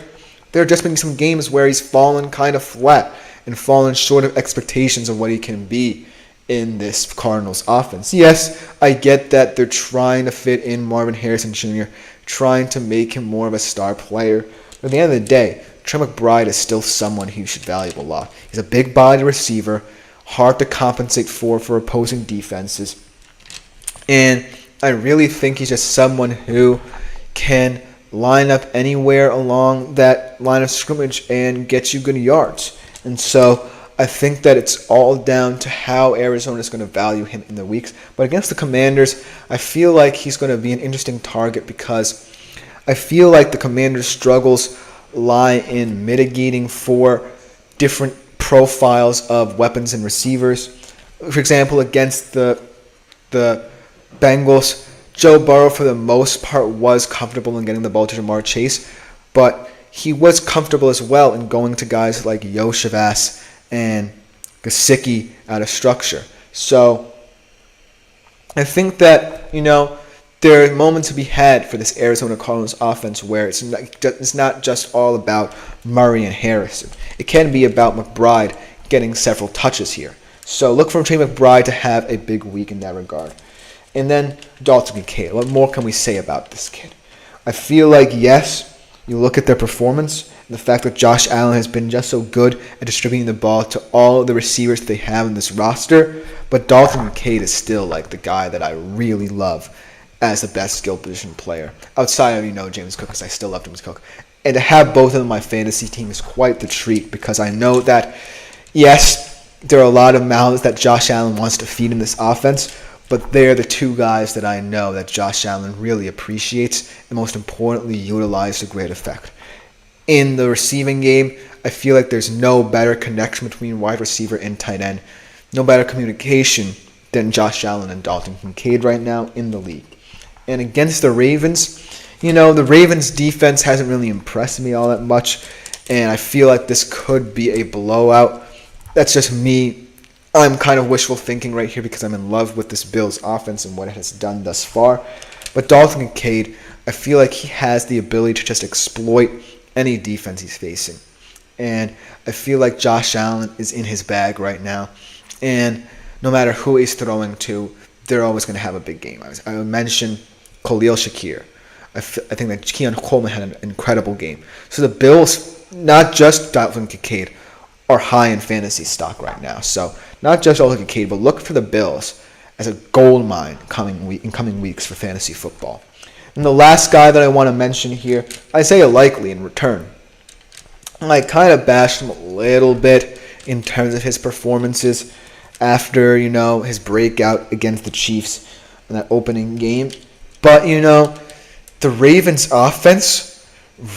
There have just been some games where he's fallen kind of flat and fallen short of expectations of what he can be in this Cardinals offense. Yes, I get that they're trying to fit in Marvin Harrison Jr., trying to make him more of a star player. But at the end of the day, Trey McBride is still someone who you should value a lot. He's a big body receiver, hard to compensate for opposing defenses. And I really think he's just someone who can line up anywhere along that line of scrimmage and get you good yards. And so I think that it's all down to how Arizona is going to value him in the weeks. But against the Commanders, I feel like he's going to be an interesting target because I feel like the Commanders' struggles lie in mitigating for different profiles of weapons and receivers. For example, against the Bengals, Joe Burrow for the most part was comfortable in getting the ball to Jamar Chase, but he was comfortable as well in going to guys like Yoshavas and Gesicki out of structure. So I think that, there are moments to be had for this Arizona Cardinals offense where it's not just all about Murray and Harrison. It can be about McBride getting several touches here. So look for Trey McBride to have a big week in that regard. And then Dalton Kincaid. What more can we say about this kid? I feel like, yes, you look at their performance, and the fact that Josh Allen has been just so good at distributing the ball to all the receivers they have in this roster, but Dalton Kincaid is still like the guy that I really love as the best skill position player. Outside of, James Cook, because I still love James Cook. And to have both of them on my fantasy team is quite the treat because I know that, yes, there are a lot of mouths that Josh Allen wants to feed in this offense, but they're the two guys that I know that Josh Allen really appreciates and most importantly utilize to great effect. In the receiving game, I feel like there's no better connection between wide receiver and tight end, no better communication than Josh Allen and Dalton Kincaid right now in the league. And against the Ravens, the Ravens defense hasn't really impressed me all that much, and I feel like this could be a blowout. That's just me. I'm kind of wishful thinking right here because I'm in love with this Bills offense and what it has done thus far. But Dalton Kincaid, I feel like he has the ability to just exploit any defense he's facing. And I feel like Josh Allen is in his bag right now. And no matter who he's throwing to, they're always going to have a big game. I mentioned Khalil Shakir. I think that Keon Coleman had an incredible game. So the Bills, not just Dalton Kincaid, are high in fantasy stock right now. So not just Dalton Kincaid, but look for the Bills as a gold mine in coming weeks for fantasy football. And the last guy that I want to mention here, Isaiah Likely in return. I kind of bashed him a little bit in terms of his performances after, his breakout against the Chiefs in that opening game. But, the Ravens offense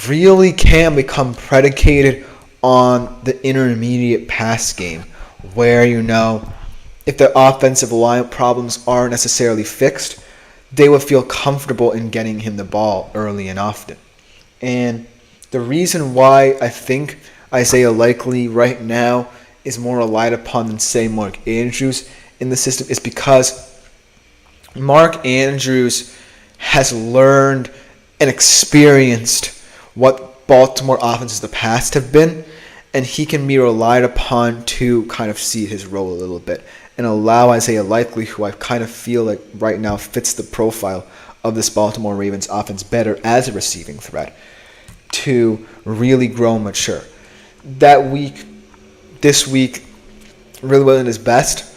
really can become predicated on the intermediate pass game where, if the offensive line problems aren't necessarily fixed, they would feel comfortable in getting him the ball early and often. And the reason why I think Isaiah Likely right now is more relied upon than, say, Mark Andrews in the system is because Mark Andrews has learned and experienced what Baltimore offenses of the past have been, and he can be relied upon to kind of see his role a little bit and allow Isaiah Likely, who I kind of feel like right now fits the profile of this Baltimore Ravens offense better as a receiving threat, to really grow and mature. This week, really wasn't his best,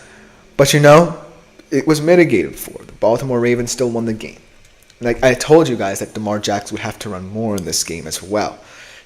but it was mitigated for. The Baltimore Ravens still won the game. Like I told you guys that DeMar Jackson would have to run more in this game as well.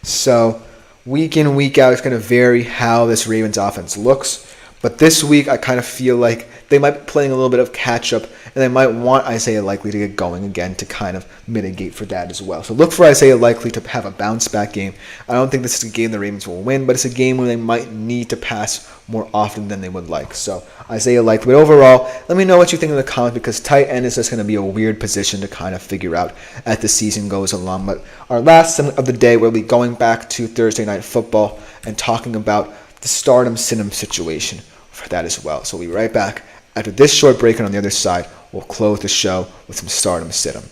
So week in, week out, it's going to vary how this Ravens offense looks. But this week, I kind of feel like they might be playing a little bit of catch-up, and they might want Isaiah Likely to get going again to kind of mitigate for that as well. So look for Isaiah Likely to have a bounce-back game. I don't think this is a game the Ravens will win, but it's a game where they might need to pass more often than they would like. So Isaiah Likely. But overall, let me know what you think in the comments, because tight end is just going to be a weird position to kind of figure out as the season goes along. But our last segment of the day, we'll be going back to Thursday Night Football and talking about the stardom-sit-em situation for that as well. So we'll be right back after this short break, and on the other side, we'll close the show with some stardom-sit-em.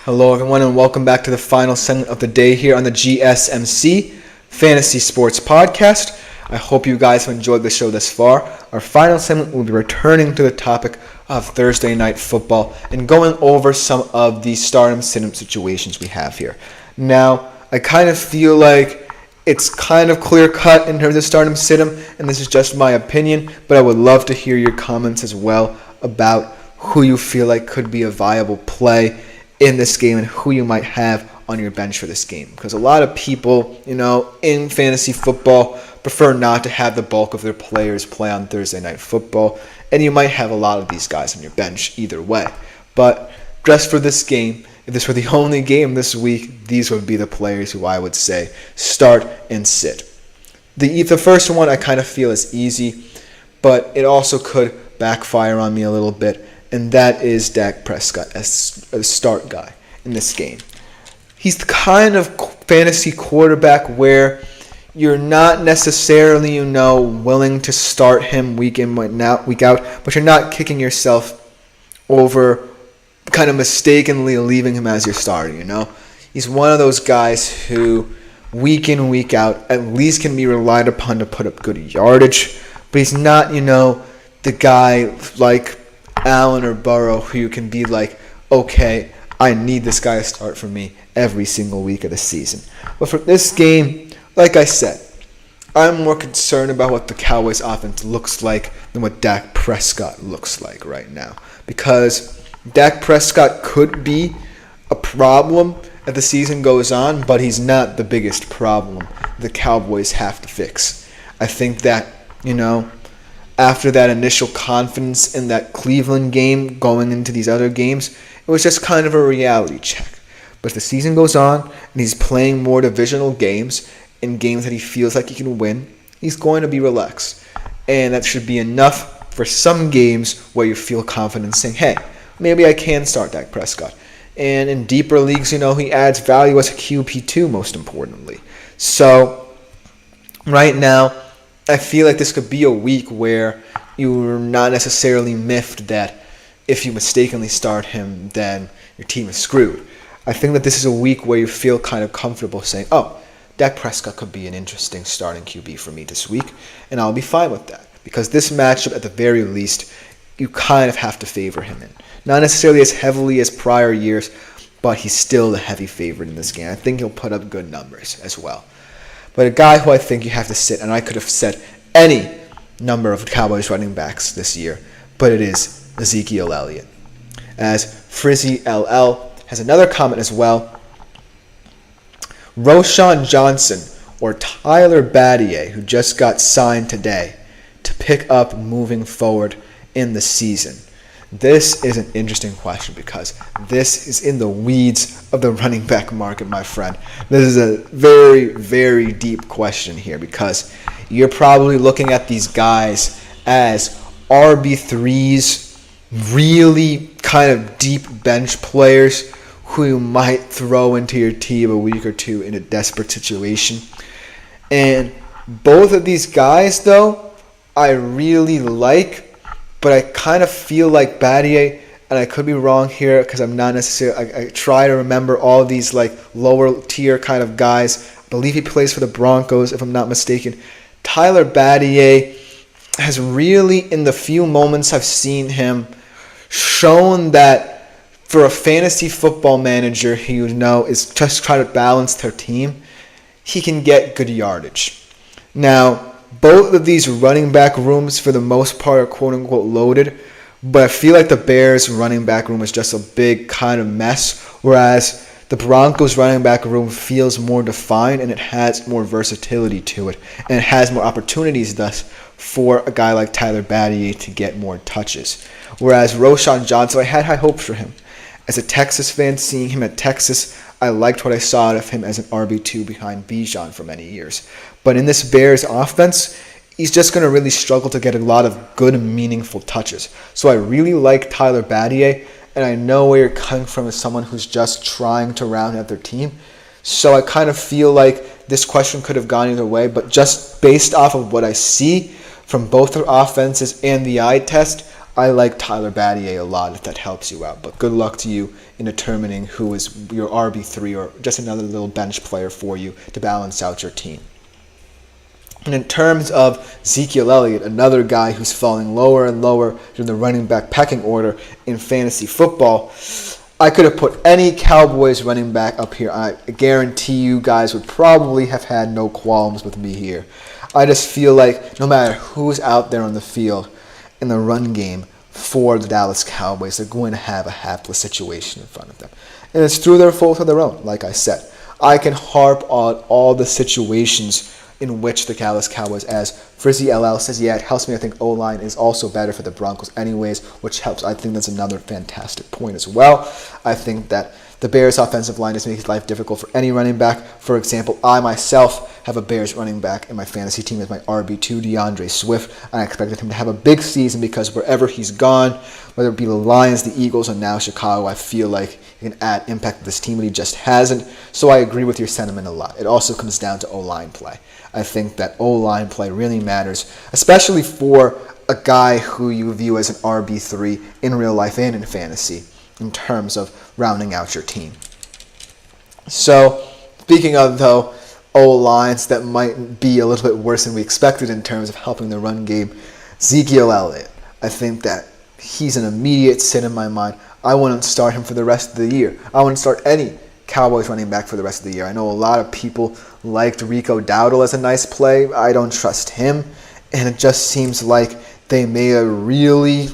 Hello everyone, and welcome back to the final segment of the day here on the GSMC Fantasy Sports Podcast. I hope you guys have enjoyed the show thus far. Our final segment will be returning to the topic of Thursday Night Football and going over some of the stardom-sit-em situations we have here. Now, I kind of feel like it's kind of clear-cut in terms of stardom-sit-em, and this is just my opinion, but I would love to hear your comments as well about who you feel like could be a viable play in this game and who you might have on your bench for this game. Because a lot of people, in fantasy football prefer not to have the bulk of their players play on Thursday Night Football, and you might have a lot of these guys on your bench either way. But just for this game, if this were the only game this week, these would be the players who I would say start and sit. The first one I kind of feel is easy, but it also could backfire on me a little bit, and that is Dak Prescott as a start guy in this game. He's kind of fantasy quarterback where you're not necessarily, willing to start him week in, week out, but you're not kicking yourself over kind of mistakenly leaving him as your starter, He's one of those guys who, week in, week out, at least can be relied upon to put up good yardage, but he's not, the guy like Allen or Burrow who you can be like, okay, I need this guy to start for me every single week of the season. But for this game, like I said, I'm more concerned about what the Cowboys offense looks like than what Dak Prescott looks like right now. Because Dak Prescott could be a problem as the season goes on, but he's not the biggest problem the Cowboys have to fix. I think that, after that initial confidence in that Cleveland game going into these other games, it was just kind of a reality check. But as the season goes on and he's playing more divisional games, in games that he feels like he can win, he's going to be relaxed. And that should be enough for some games where you feel confident saying, hey, maybe I can start Dak Prescott. And in deeper leagues, he adds value as a QB2, most importantly. So right now, I feel like this could be a week where you're not necessarily miffed that if you mistakenly start him, then your team is screwed. I think that this is a week where you feel kind of comfortable saying, oh, Dak Prescott could be an interesting starting QB for me this week, and I'll be fine with that. Because this matchup, at the very least, you kind of have to favor him in. Not necessarily as heavily as prior years, but he's still the heavy favorite in this game. I think he'll put up good numbers as well. But a guy who I think you have to sit, and I could have said any number of Cowboys running backs this year, but it is Ezekiel Elliott. As Frizzy LL has another comment as well. Roschon Johnson or Tyler Battier, who just got signed today, to pick up moving forward in the season? This is an interesting question because this is in the weeds of the running back market, my friend. This is a very, very deep question here because you're probably looking at these guys as RB3s, really kind of deep bench players who you might throw into your team a week or two in a desperate situation. And both of these guys, though, I really like, but I kind of feel like Battier, and I could be wrong here because I'm not necessarily, I try to remember all these like lower tier kind of guys. I believe he plays for the Broncos, if I'm not mistaken. Tyler Battier has really, in the few moments I've seen him, shown that for a fantasy football manager who is just trying to balance their team, he can get good yardage. Now, both of these running back rooms, for the most part, are quote-unquote loaded, but I feel like the Bears' running back room is just a big kind of mess, whereas the Broncos' running back room feels more defined and it has more versatility to it, and it has more opportunities, thus, for a guy like Tyler Battier to get more touches. Whereas Roschon Johnson, I had high hopes for him. As a Texas fan, seeing him at Texas, I liked what I saw out of him as an RB2 behind Bijan for many years. But in this Bears offense, he's just going to really struggle to get a lot of good, meaningful touches. So I really like Tyler Battier, and I know where you're coming from as someone who's just trying to round out their team. So I kind of feel like this question could have gone either way, but just based off of what I see from both their offenses and the eye test, I like Tyler Battier a lot, if that helps you out. But good luck to you in determining who is your RB3 or just another little bench player for you to balance out your team. And in terms of Ezekiel Elliott, another guy who's falling lower and lower in the running back pecking order in fantasy football, I could have put any Cowboys running back up here. I guarantee you guys would probably have had no qualms with me here. I just feel like no matter who's out there on the field in the run game for the Dallas Cowboys, they're going to have a hapless situation in front of them. And it's through their fault or their own, like I said. I can harp on all the situations in which the Dallas Cowboys, as Frizzy LL says, yeah, it helps me. I think O-line is also better for the Broncos anyways, which helps. I think that's another fantastic point as well. I think that the Bears' offensive line just makes life difficult for any running back. For example, I myself have a Bears running back in my fantasy team as my RB2, DeAndre Swift. I expected him to have a big season because wherever he's gone, whether it be the Lions, the Eagles, or now Chicago, I feel like he can add impact to this team, but he just hasn't. So I agree with your sentiment a lot. It also comes down to O-line play. I think that O-line play really matters, especially for a guy who you view as an RB3 in real life and in fantasy in terms of rounding out your team. So, speaking of, though, O-lines that might be a little bit worse than we expected in terms of helping the run game, Ezekiel Elliott. I think that he's an immediate sit in my mind. I wouldn't start him for the rest of the year. I wouldn't start any Cowboys running back for the rest of the year. I know a lot of people liked Rico Dowdle as a nice play. I don't trust him. And it just seems like they made a really,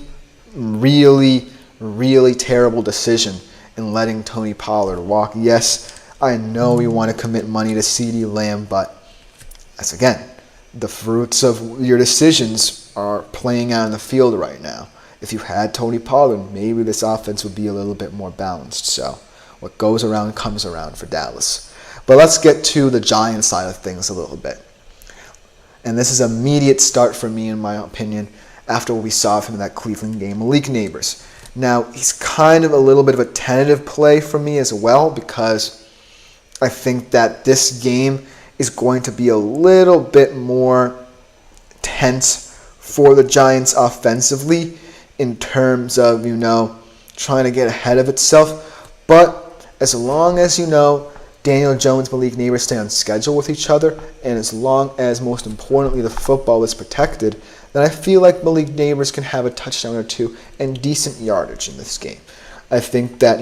really, really terrible decision in letting Tony Pollard walk. Yes, I know we want to commit money to CeeDee Lamb, but that's, again, the fruits of your decisions are playing out in the field right now. If you had Tony Pollard, maybe this offense would be a little bit more balanced. So what goes around comes around for Dallas. But let's get to the Giants side of things a little bit. And this is an immediate start for me, in my opinion, after what we saw of him in that Cleveland game, Malik Neighbors. Now, he's kind of a little bit of a tentative play for me as well, because I think that this game is going to be a little bit more tense for the Giants offensively in terms of, trying to get ahead of itself. But as long as, Daniel Jones, Malik Neighbors stay on schedule with each other, and as long as, most importantly, the football is protected, then I feel like Malik Neighbors can have a touchdown or two and decent yardage in this game. I think that,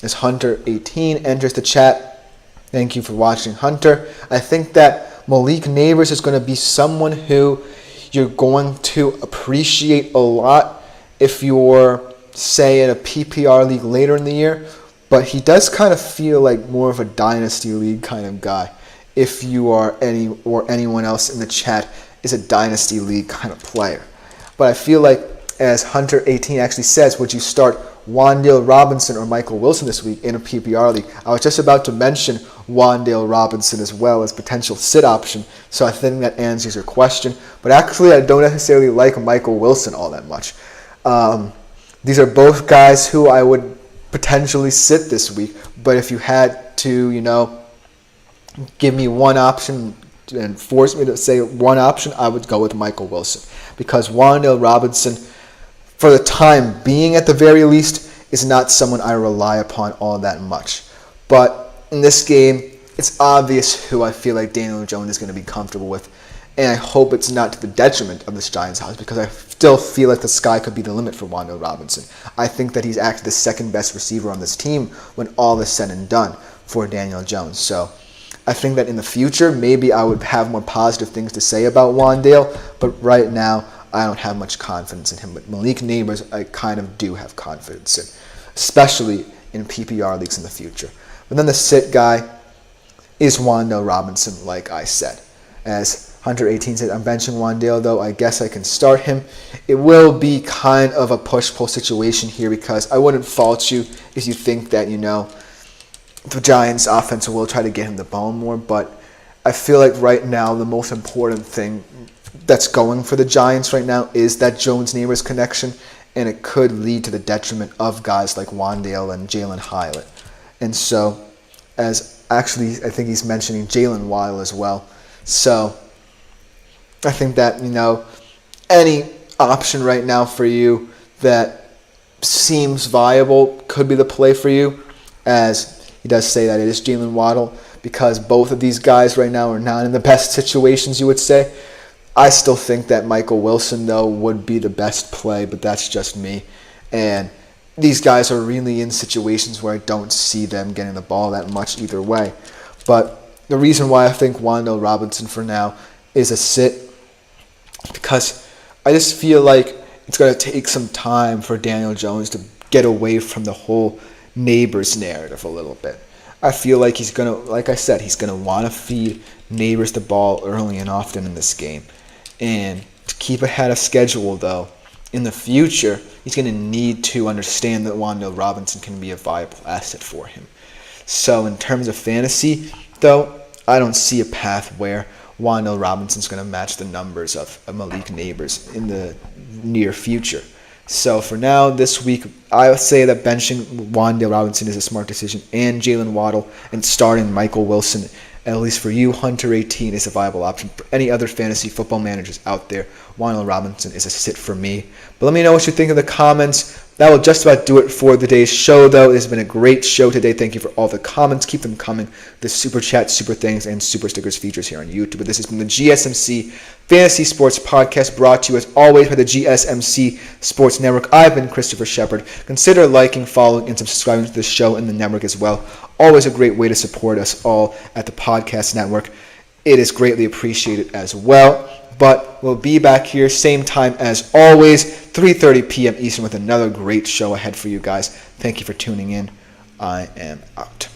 as Hunter18 enters the chat, thank you for watching, Hunter. I think that Malik Neighbors is going to be someone who you're going to appreciate a lot if you're, say, in a PPR league later in the year. But he does kind of feel like more of a dynasty league kind of guy. If you are anyone else in the chat is a dynasty league kind of player. But I feel like, as Hunter18 actually says, would you start Wan'Dale Robinson or Michael Wilson this week in a PPR league? I was just about to mention Wan'Dale Robinson as well as potential sit option, so I think that answers your question. But actually, I don't necessarily like Michael Wilson all that much. These are both guys who I would potentially sit this week, but if you had to, give me one option and force me to say one option, I would go with Michael Wilson, because Wan'Dale Robinson, for the time being at the very least, is not someone I rely upon all that much. But in this game, it's obvious who I feel like Daniel Jones is going to be comfortable with, and I hope it's not to the detriment of this Giants house, because I still feel like the sky could be the limit for Wan'Dale Robinson. I think that he's actually the second best receiver on this team when all is said and done for Daniel Jones. So I think that in the future, maybe I would have more positive things to say about Wan'Dale, but right now, I don't have much confidence in him. But Malik Neighbors, I kind of do have confidence in, especially in PPR leagues in the future. But then the sit guy is Wan'Dale Robinson, like I said. As Hunter18 said, I'm benching Wan'Dale, though. I guess I can start him. It will be kind of a push-pull situation here, because I wouldn't fault you if you think that, the Giants' offense will try to get him the ball more. But I feel like right now the most important thing that's going for the Giants right now is that Jones-Neighbors connection, and it could lead to the detriment of guys like Wan'Dale and Jalen Hyatt. And so, as actually I think he's mentioning Jalen Waddle as well. So I think that, any option right now for you that seems viable could be the play for you, as he does say that it is Jalen Waddle, because both of these guys right now are not in the best situations, you would say. I still think that Michael Wilson, though, would be the best play, but that's just me. And these guys are really in situations where I don't see them getting the ball that much either way. But the reason why I think Wan'Dale Robinson for now is a sit, because I just feel like it's going to take some time for Daniel Jones to get away from the whole Neighbors narrative a little bit. I feel like he's going to, like I said, he's going to want to feed Neighbors the ball early and often in this game. And to keep ahead of schedule, though, in the future, he's going to need to understand that Wan'Dale Robinson can be a viable asset for him. So in terms of fantasy, though, I don't see a path where Wan'Dale Robinson's going to match the numbers of Malik Neighbors in the near future. So for now, this week, I would say that benching Wan'Dale Robinson is a smart decision, and Jalen Waddle, and starting Michael Wilson, at least for you, Hunter 18 is a viable option. For any other fantasy football managers out there, Wan'Dale Robinson is a sit for me. But let me know what you think in the comments. That will just about do it for today's show, though. It has been a great show today. Thank you for all the comments. Keep them coming. The super chat, super things, and super stickers features here on YouTube. But this has been the GSMC Fantasy Sports Podcast, brought to you as always by the GSMC Sports Network. I've been Christopher Shepard. Consider liking, following, and subscribing to the show and the network as well. Always a great way to support us all at the podcast network. It is greatly appreciated as well. But we'll be back here same time as always, 3:30 p.m. Eastern, with another great show ahead for you guys. Thank you for tuning in. I am out.